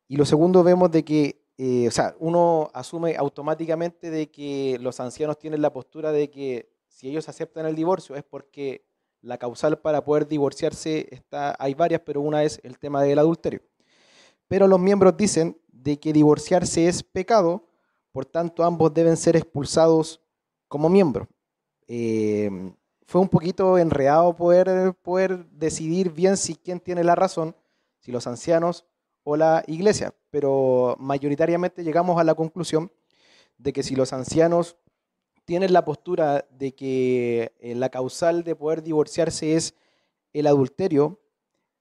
Y lo segundo vemos de que o sea, uno asume automáticamente de que los ancianos tienen la postura de que si ellos aceptan el divorcio es porque la causal para poder divorciarse hay varias, pero una es el tema del adulterio. Pero los miembros dicen de que divorciarse es pecado, por tanto ambos deben ser expulsados como miembros. Fue un poquito enredado poder decidir bien si quién tiene la razón, si los ancianos o la iglesia, pero mayoritariamente llegamos a la conclusión de que si los ancianos tienen la postura de que la causal de poder divorciarse es el adulterio,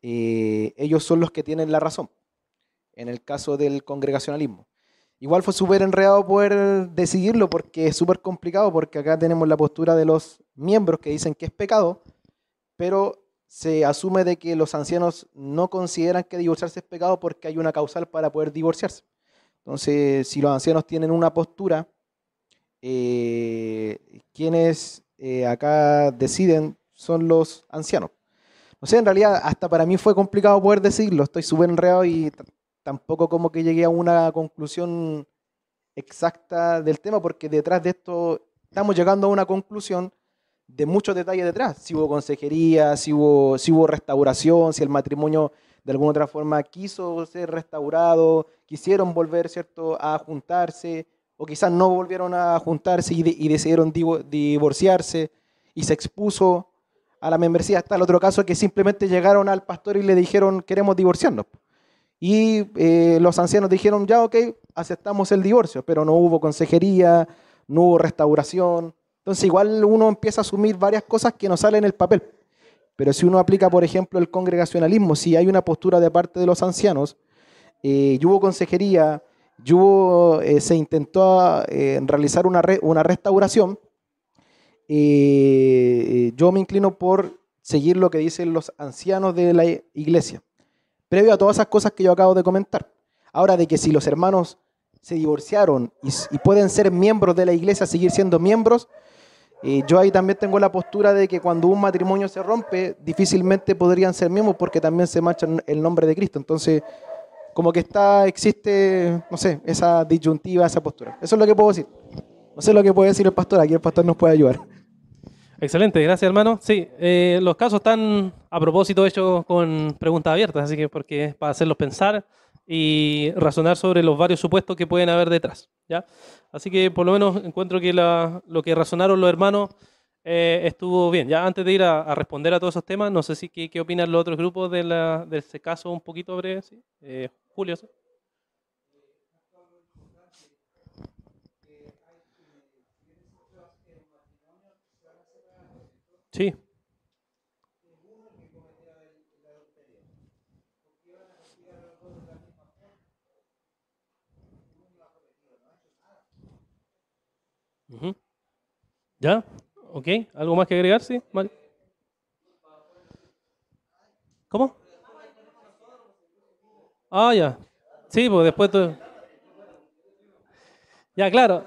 ellos son los que tienen la razón, en el caso del congregacionalismo. Igual fue súper enredado poder decidirlo porque es súper complicado, porque acá tenemos la postura de los miembros que dicen que es pecado, pero se asume de que los ancianos no consideran que divorciarse es pecado porque hay una causal para poder divorciarse. Entonces, si los ancianos tienen una postura, quienes acá deciden son los ancianos. No sé, en realidad hasta para mí fue complicado poder decidirlo, estoy súper enredado y tampoco como que llegué a una conclusión exacta del tema, porque detrás de esto estamos llegando a una conclusión de muchos detalles detrás. Si hubo consejería, si hubo restauración, si el matrimonio de alguna otra forma quiso ser restaurado, quisieron volver, ¿cierto?, a juntarse, o quizás no volvieron a juntarse y decidieron divorciarse y se expuso a la membresía. Está el otro caso que simplemente llegaron al pastor y le dijeron queremos divorciarnos. Y los ancianos dijeron ya, ok, aceptamos el divorcio, pero no hubo consejería, no hubo restauración. Entonces igual uno empieza a asumir varias cosas que no salen en el papel. Pero si uno aplica, por ejemplo, el congregacionalismo, si hay una postura de parte de los ancianos, y hubo consejería, se intentó realizar una restauración, yo me inclino por seguir lo que dicen los ancianos de la iglesia, previo a todas esas cosas que yo acabo de comentar. Ahora, de que si los hermanos se divorciaron y pueden ser miembros de la iglesia, seguir siendo miembros, yo ahí también tengo la postura de que cuando un matrimonio se rompe, difícilmente podrían ser miembros porque también se mancha el nombre de Cristo. Entonces, como que existe, no sé, esa disyuntiva, esa postura. Eso es lo que puedo decir. No sé lo que puede decir el pastor, aquí el pastor nos puede ayudar. Excelente, gracias hermano. Sí, los casos están a propósito hechos con preguntas abiertas, así que porque es para hacerlos pensar y razonar sobre los varios supuestos que pueden haber detrás, ¿ya? Así que por lo menos encuentro que lo que razonaron los hermanos estuvo bien. Ya antes de ir a responder a todos esos temas, no sé si qué opinan los otros grupos de ese caso un poquito breve. ¿Sí? Julio, ¿sí? Sí. Ujú. ¿Ya? ¿Ok? ¿Algo más que agregar? ¿Sí? ¿Cómo? Ah, ya. Sí, pues después Ya, claro.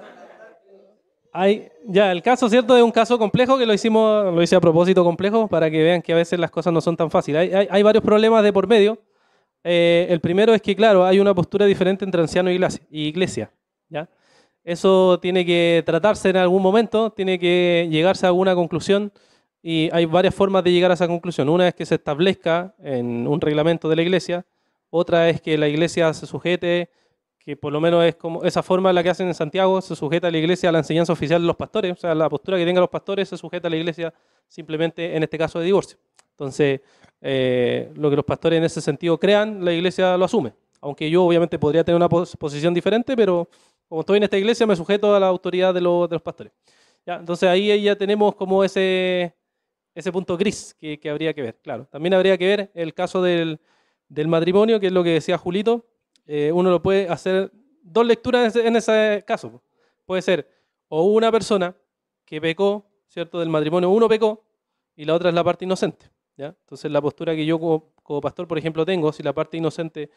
Ya, el caso, ¿cierto? Es un caso complejo que lo hice a propósito complejo para que vean que a veces las cosas no son tan fáciles. Hay varios problemas de por medio. El primero es que, claro, hay una postura diferente entre anciano y iglesia, ¿ya? Eso tiene que tratarse en algún momento, tiene que llegarse a alguna conclusión y hay varias formas de llegar a esa conclusión. Una es que se establezca en un reglamento de la iglesia, otra es que la iglesia se sujete, que por lo menos es como esa forma en la que hacen en Santiago, se sujeta a la iglesia a la enseñanza oficial de los pastores, o sea, la postura que tengan los pastores se sujeta a la iglesia simplemente en este caso de divorcio. Entonces, lo que los pastores en ese sentido crean, la iglesia lo asume. Aunque yo obviamente podría tener una posición diferente, pero como estoy en esta iglesia me sujeto a la autoridad de los pastores. ¿Ya? Entonces ahí ya tenemos como ese punto gris que habría que ver. Claro, también habría que ver el caso del matrimonio, que es lo que decía Julito. Uno lo puede hacer dos lecturas en ese caso. Puede ser o una persona que pecó, ¿cierto? Del matrimonio, uno pecó y la otra es la parte inocente, ¿ya? Entonces la postura que yo como pastor, por ejemplo, tengo, si la parte inocente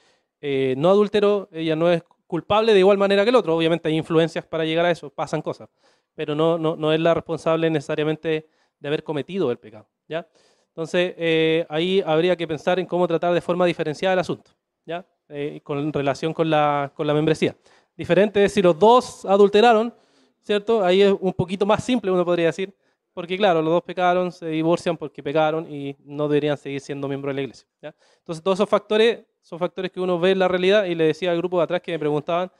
no adulteró, ella no es culpable de igual manera que el otro. Obviamente hay influencias para llegar a eso, pasan cosas, pero no es la responsable necesariamente de haber cometido el pecado, ¿ya? Entonces ahí habría que pensar en cómo tratar de forma diferenciada el asunto, ¿ya? Con relación con la membresía. diferente es si los dos adulteraron, ¿cierto? Ahí es un poquito más simple, uno podría decir, porque claro, los dos pecaron, se divorcian porque pecaron y no deberían seguir siendo miembros de la iglesia, ¿ya? Entonces todos esos factores son factores que uno ve en la realidad, y le decía al grupo de atrás que me preguntaban,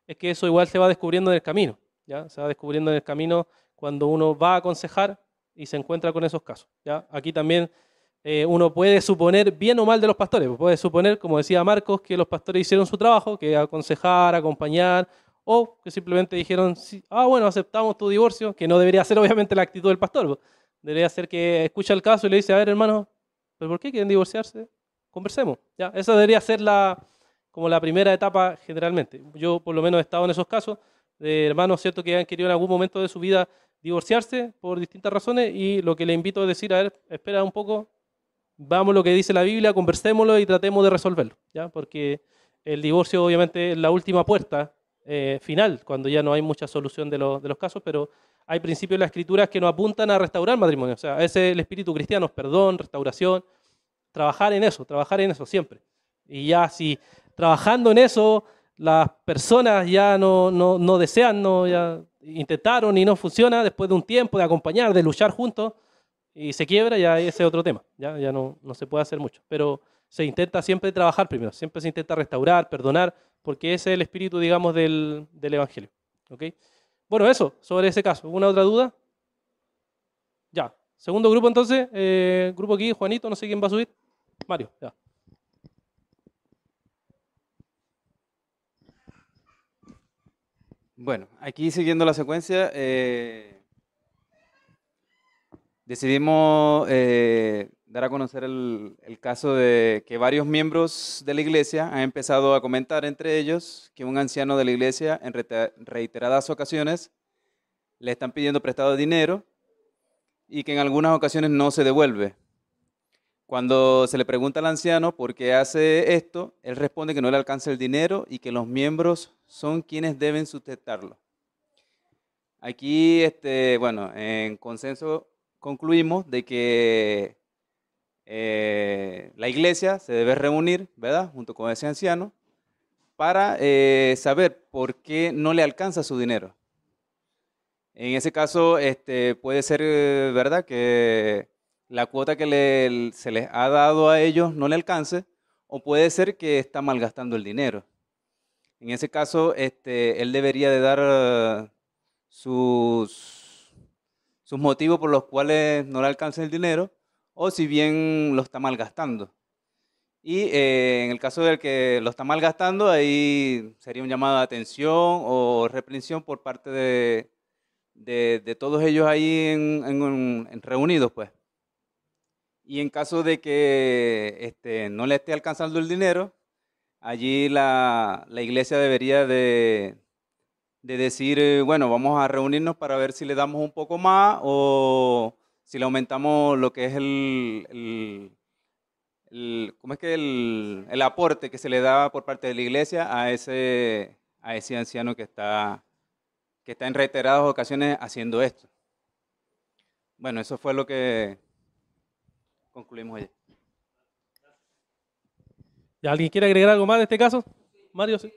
es que eso igual se va descubriendo en el camino, ¿ya? Se va descubriendo en el camino cuando uno va a aconsejar y se encuentra con esos casos, ¿ya? Aquí también uno puede suponer bien o mal de los pastores, puede suponer, como decía Marcos, que los pastores hicieron su trabajo, que aconsejar, acompañar, o que simplemente dijeron, sí, bueno, aceptamos tu divorcio, que no debería ser obviamente la actitud del pastor, pues. Debería ser que escucha el caso y le dice, a ver, hermano, ¿pero por qué quieren divorciarse? Conversemos, ¿ya? Esa debería ser como la primera etapa generalmente. Yo por lo menos he estado en esos casos de hermanos, ¿cierto?, que han querido en algún momento de su vida divorciarse por distintas razones, y lo que le invito es decir, a ver, espera un poco, vamos lo que dice la Biblia, conversémoslo y tratemos de resolverlo, ¿ya? Porque el divorcio obviamente es la última puerta final, cuando ya no hay mucha solución de los casos, pero hay principios en las escrituras que nos apuntan a restaurar matrimonio. O sea, ese es el espíritu cristiano, perdón, restauración, trabajar en eso siempre. Y ya si trabajando en eso las personas ya no desean, ya intentaron y no funciona, después de un tiempo de acompañar, de luchar juntos, y se quiebra, ya ese es otro tema, ya no se puede hacer mucho, pero se intenta siempre trabajar primero, siempre se intenta restaurar, perdonar, porque ese es el espíritu, digamos, del Evangelio. ¿Okay? Bueno, eso, sobre ese caso. ¿Alguna otra duda? Ya. Segundo grupo entonces, grupo aquí, Juanito, no sé quién va a subir. Mario, ya. Bueno, aquí siguiendo la secuencia, decidimos dar a conocer el caso de que varios miembros de la iglesia han empezado a comentar entre ellos que un anciano de la iglesia en reiteradas ocasiones le están pidiendo prestado dinero y que en algunas ocasiones no se devuelve. Cuando se le pregunta al anciano por qué hace esto, él responde que no le alcanza el dinero y que los miembros son quienes deben sustentarlo. Aquí, bueno, en consenso concluimos de que la iglesia se debe reunir, ¿verdad?, junto con ese anciano para saber por qué no le alcanza su dinero. En ese caso, puede ser, ¿verdad?, que la cuota que se les ha dado a ellos no le alcance, o puede ser que está malgastando el dinero. En ese caso, él debería de dar sus motivos por los cuales no le alcanza el dinero, o si bien lo está malgastando. Y en el caso del que lo está malgastando, ahí sería un llamado de atención o reprensión por parte de todos ellos ahí reunidos, pues. Y en caso de que no le esté alcanzando el dinero, allí la iglesia debería de decir, bueno, vamos a reunirnos para ver si le damos un poco más o si le aumentamos lo que es ¿cómo es que el aporte que se le da por parte de la iglesia a ese anciano que está en reiteradas ocasiones haciendo esto. Bueno, eso fue lo que concluimos ayer. ¿Y alguien quiere agregar algo más de este caso? Mario, sí.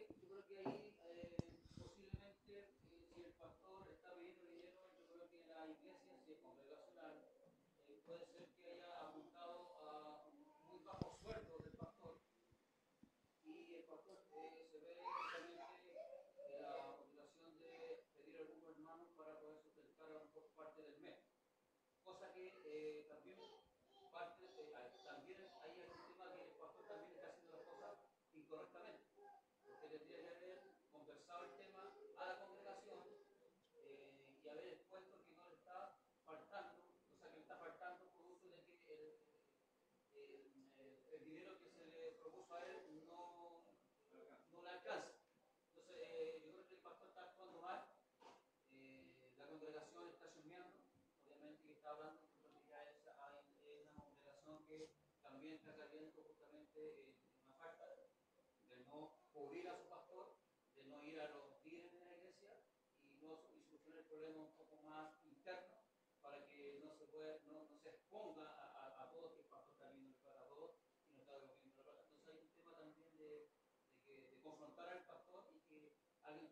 Confrontar al pastor y que alguien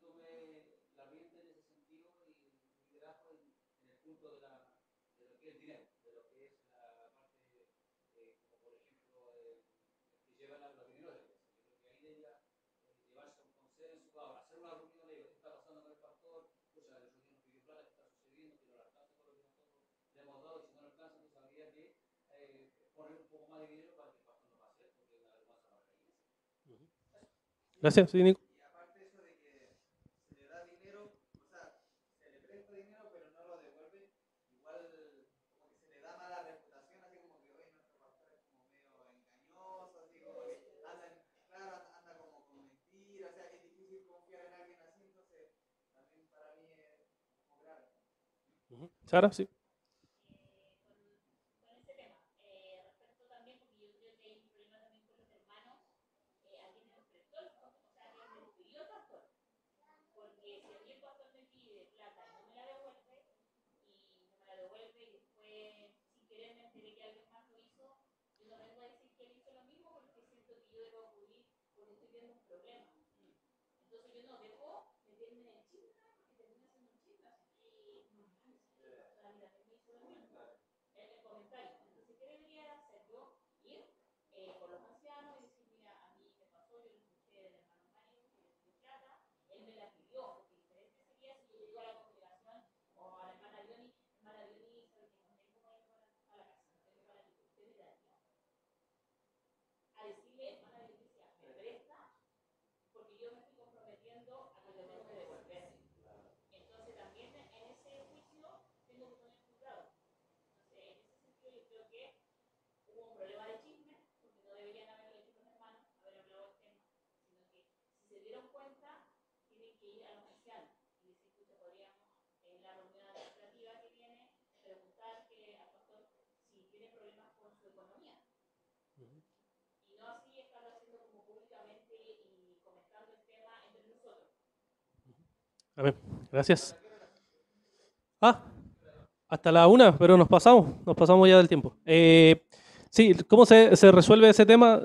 punto de lo que es dinero, de lo que es la parte, como por ejemplo, que llevan los dineros de la iglesia. Yo creo que ahí debería llevarse un consenso, ahora, hacer una reunión de lo que está pasando con el pastor, pues a los últimos pidió plata, que está sucediendo, que no le alcanza con lo que nosotros le hemos dado, y si no le alcanza, pues habría que poner un poco más de dinero para que el pastor no pase, porque es una vergüenza para la iglesia. Gracias, sí, Nico. Y aparte eso de que se le da dinero, o sea, se le presta dinero pero no lo devuelve, igual como que se le da mala reputación, así como que hoy nuestro pastor es como medio engañoso, así como que anda, claro, anda como con mentiras, o sea, es difícil confiar en alguien así, entonces también para mí es como grave. Sara, sí. Amén. Gracias. Hasta la 1, pero nos pasamos ya del tiempo. Sí, ¿cómo se resuelve ese tema?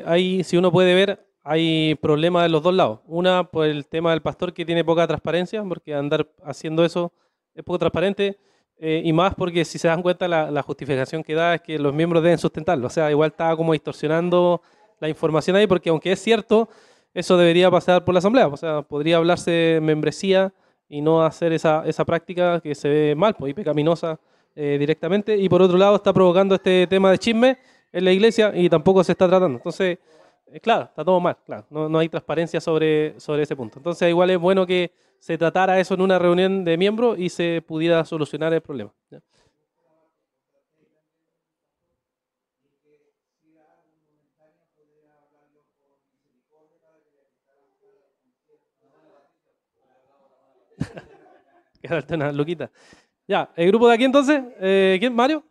Ahí, si uno puede ver, hay problemas de los dos lados. Una, por el tema del pastor que tiene poca transparencia, porque andar haciendo eso es poco transparente, y más porque si se dan cuenta la justificación que da es que los miembros deben sustentarlo. O sea, igual está como distorsionando la información ahí, porque aunque es cierto, eso debería pasar por la asamblea. O sea, podría hablarse de membresía y no hacer esa práctica que se ve mal pues, y pecaminosa directamente. Y por otro lado está provocando este tema de chisme en la iglesia y tampoco se está tratando. Entonces, claro, está todo mal, claro. No hay transparencia sobre ese punto. Entonces igual es bueno que se tratara eso en una reunión de miembros y se pudiera solucionar el problema. ¿Ya? Quedarte una loquita. Ya, el grupo de aquí entonces, ¿quién? ¿Mario?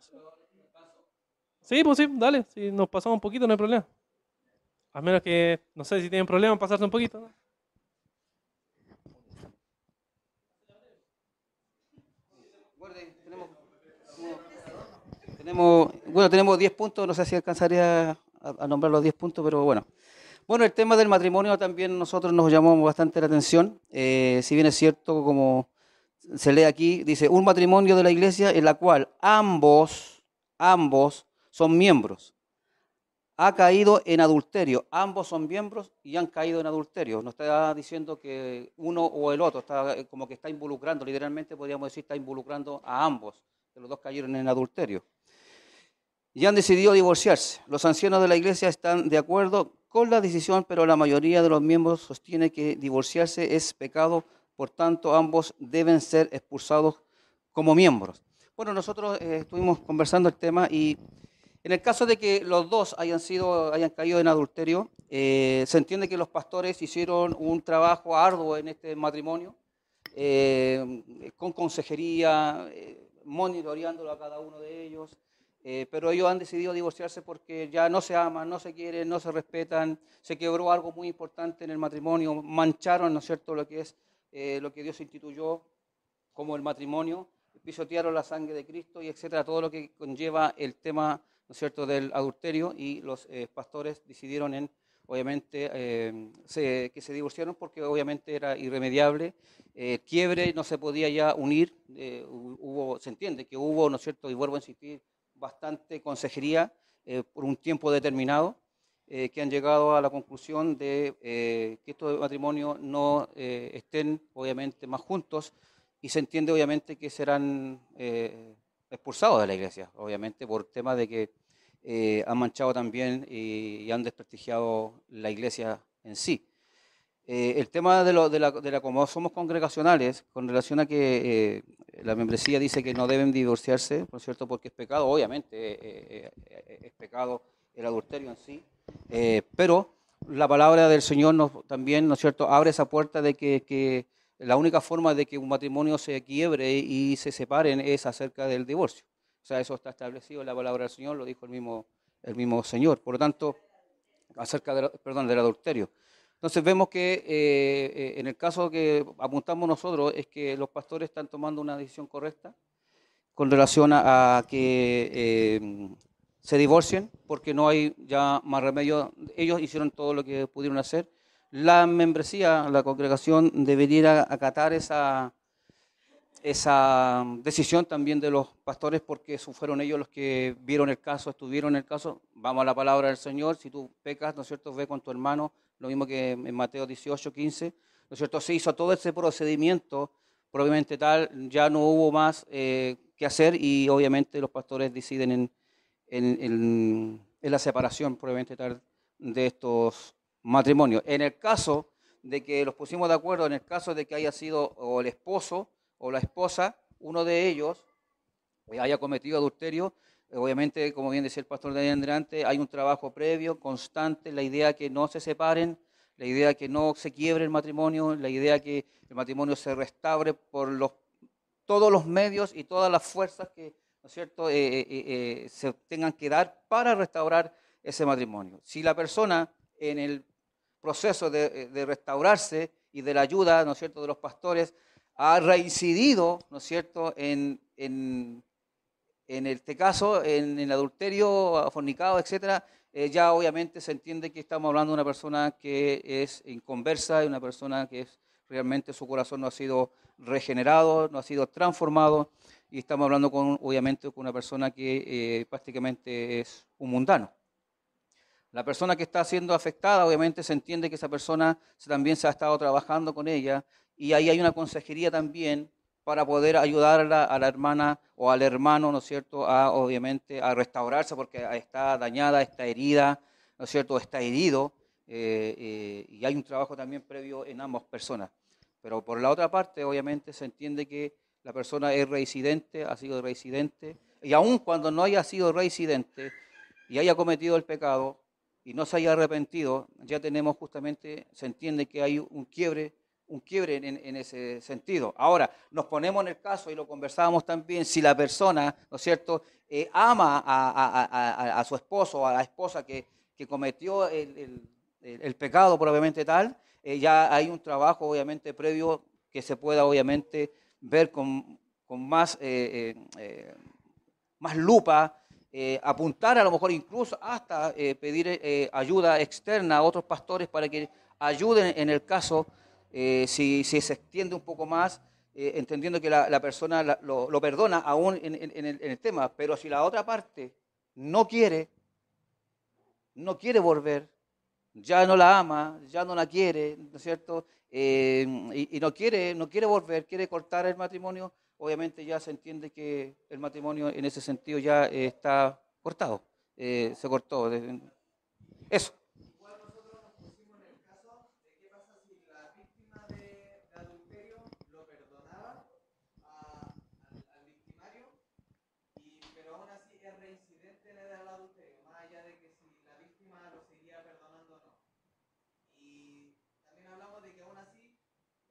Sí, pues sí, dale, si nos pasamos un poquito no hay problema. A menos que, no sé si tienen problema en pasarse un poquito, ¿no? Tenemos 10 puntos, no sé si alcanzaría a nombrar los 10 puntos, pero bueno. Bueno, el tema del matrimonio también nosotros nos llamó bastante la atención. Si bien es cierto, como se lee aquí, dice, un matrimonio de la iglesia en la cual ambos son miembros. Ha caído en adulterio. Ambos son miembros y han caído en adulterio. No está diciendo que uno o el otro, está como que está involucrando, literalmente podríamos decir, está involucrando a ambos, que los dos cayeron en adulterio. Y han decidido divorciarse. Los ancianos de la iglesia están de acuerdo con la decisión, pero la mayoría de los miembros sostiene que divorciarse es pecado, por tanto ambos deben ser expulsados como miembros. Bueno, nosotros estuvimos conversando el tema y en el caso de que los dos hayan caído en adulterio, se entiende que los pastores hicieron un trabajo arduo en este matrimonio, con consejería, monitoreándolo a cada uno de ellos, pero ellos han decidido divorciarse porque ya no se aman, no se quieren, no se respetan, se quebró algo muy importante en el matrimonio, mancharon, ¿no es cierto?, lo que es lo que Dios instituyó como el matrimonio, pisotearon la sangre de Cristo y etcétera, todo lo que conlleva el tema, ¿no es cierto?, del adulterio, y los pastores decidieron obviamente, que se divorciaron porque obviamente era irremediable. Quiebre, no se podía ya unir, se entiende que hubo, ¿no es cierto?, y vuelvo a insistir, bastante consejería por un tiempo determinado, que han llegado a la conclusión de que estos matrimonios no estén obviamente más juntos, y se entiende obviamente que serán expulsados de la iglesia, obviamente por temas de que han manchado también y han desprestigiado la iglesia en sí. El tema de la como somos congregacionales, con relación a que la membresía dice que no deben divorciarse, ¿no es cierto?, porque es pecado, obviamente es pecado el adulterio en sí, pero la palabra del Señor también, ¿no es cierto?, abre esa puerta de que la única forma de que un matrimonio se quiebre y se separen es acerca del divorcio. O sea, eso está establecido en la palabra del Señor, lo dijo el mismo Señor. Por lo tanto, acerca del adulterio. Entonces vemos que en el caso que apuntamos nosotros es que los pastores están tomando una decisión correcta con relación a que se divorcien, porque no hay ya más remedio. Ellos hicieron todo lo que pudieron hacer. La membresía, la congregación debería acatar esa decisión también de los pastores, porque fueron ellos los que vieron el caso, estuvieron en el caso. Vamos a la palabra del Señor: si tú pecas, ¿no es cierto?, ve con tu hermano, lo mismo que en Mateo 18, 15, ¿no es cierto?, se hizo todo ese procedimiento, probablemente tal, ya no hubo más que hacer, y obviamente los pastores deciden en la separación, probablemente tal, de estos matrimonios. En el caso de que los pusimos de acuerdo, en el caso de que haya sido o el esposo o la esposa, uno de ellos haya cometido adulterio, obviamente, como bien decía el pastor de adelante, hay un trabajo previo, constante, la idea que no se separen, la idea que no se quiebre el matrimonio, la idea que el matrimonio se restaure por todos los medios y todas las fuerzas que, ¿no es cierto?, se tengan que dar para restaurar ese matrimonio. Si la persona en el proceso de restaurarse y de la ayuda, ¿no es cierto?, de los pastores, ha reincidido, ¿no es cierto?, en este caso, en el adulterio, fornicado, etcétera, ya obviamente se entiende que estamos hablando de una persona que es inconversa, y una persona que realmente su corazón no ha sido regenerado, no ha sido transformado, y estamos hablando obviamente con una persona que prácticamente es un mundano. La persona que está siendo afectada, obviamente se entiende que esa persona también se ha estado trabajando con ella, y ahí hay una consejería también para poder ayudar a la hermana o al hermano, ¿no es cierto?, obviamente a restaurarse, porque está dañada, está herida, ¿no es cierto?, está herido, y hay un trabajo también previo en ambas personas. Pero por la otra parte, obviamente se entiende que la persona es reincidente, ha sido reincidente, y aun cuando no haya sido reincidente y haya cometido el pecado y no se haya arrepentido, ya tenemos justamente, se entiende que hay un quiebre en ese sentido. Ahora, nos ponemos en el caso, y lo conversábamos también, si la persona, ¿no es cierto?, ama a su esposo o a la esposa que cometió el pecado probablemente tal, ya hay un trabajo obviamente previo que se pueda obviamente ver con más lupa, apuntar a lo mejor incluso hasta pedir ayuda externa a otros pastores para que ayuden en el caso, si se extiende un poco más, entendiendo que la persona lo perdona aún en el tema, pero si la otra parte no quiere volver, ya no la ama, ya no la quiere, ¿no es cierto?, y no quiere volver, quiere cortar el matrimonio, obviamente ya se entiende que el matrimonio en ese sentido ya está cortado, se cortó. Eso. Igual nosotros nos pusimos en el caso de qué pasa si la víctima de adulterio lo perdonaba al victimario, pero aún así es reincidente en el adulterio, más allá de que si la víctima lo seguía perdonando o no. Y también hablamos de que aún así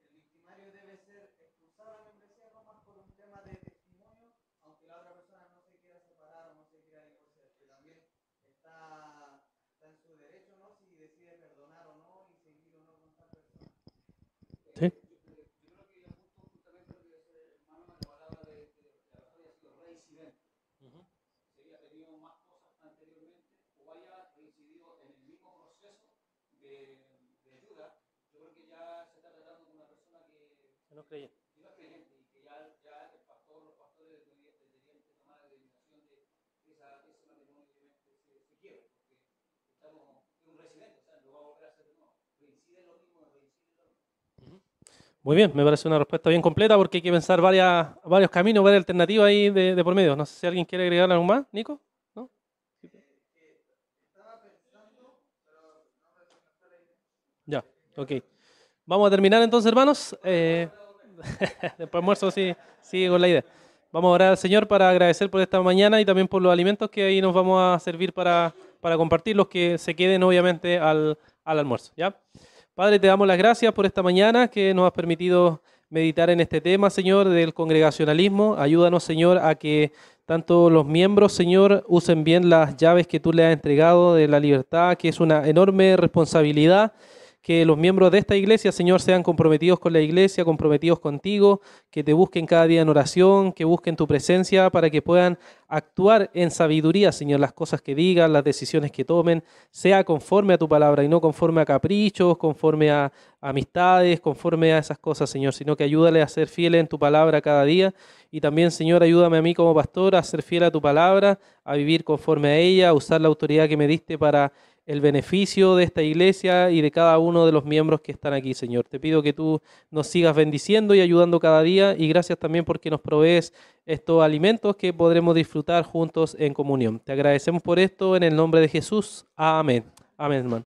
el victimario debe ser expulsado de la membresía, no más por un tema de testimonio, aunque la otra persona no se quiera separar o no se quiera divorciar, que también está en su derecho, ¿no?, si decide perdonar o no y seguir o no con tal persona. ¿Sí? Yo creo que apunto justamente lo que dice el hermano, la palabra de la persona haya sido reincidente. Si había tenido más cosas anteriormente o haya reincidido en el mismo proceso de ayuda, yo creo que ya se está tratando con una persona que No creía. no es creyente y que ya el pastor, los pastores deberían que tomar la determinación de ese matrimonio se quiebra, porque estamos en un residente, o sea, lo va a volver a hacer de nuevo. Reincide lo mismo, reincide lo mismo. Muy bien, me parece una respuesta bien completa porque hay que pensar varios caminos, varias alternativas ahí de por medio. No sé si alguien quiere agregar algo más, Nico. ¿No? Ya, ok. Vamos a terminar entonces, hermanos. Después almuerzo sigue con la idea. Vamos a orar al Señor para agradecer por esta mañana y también por los alimentos que ahí nos vamos a servir para compartir, los que se queden obviamente al almuerzo. ¿Ya? Padre, te damos las gracias por esta mañana que nos has permitido meditar en este tema, Señor, del congregacionalismo. Ayúdanos, Señor, a que tanto los miembros, Señor, usen bien las llaves que tú le has entregado de la libertad, que es una enorme responsabilidad. Que los miembros de esta iglesia, Señor, sean comprometidos con la iglesia, comprometidos contigo, que te busquen cada día en oración, que busquen tu presencia para que puedan actuar en sabiduría, Señor, las cosas que digan, las decisiones que tomen, sea conforme a tu palabra y no conforme a caprichos, conforme a amistades, conforme a esas cosas, Señor, sino que ayúdale a ser fieles en tu palabra cada día. Y también, Señor, ayúdame a mí como pastor a ser fiel a tu palabra, a vivir conforme a ella, a usar la autoridad que me diste para el beneficio de esta iglesia y de cada uno de los miembros que están aquí, Señor. Te pido que tú nos sigas bendiciendo y ayudando cada día, y gracias también porque nos provees estos alimentos que podremos disfrutar juntos en comunión. Te agradecemos por esto en el nombre de Jesús. Amén. Amén, hermano.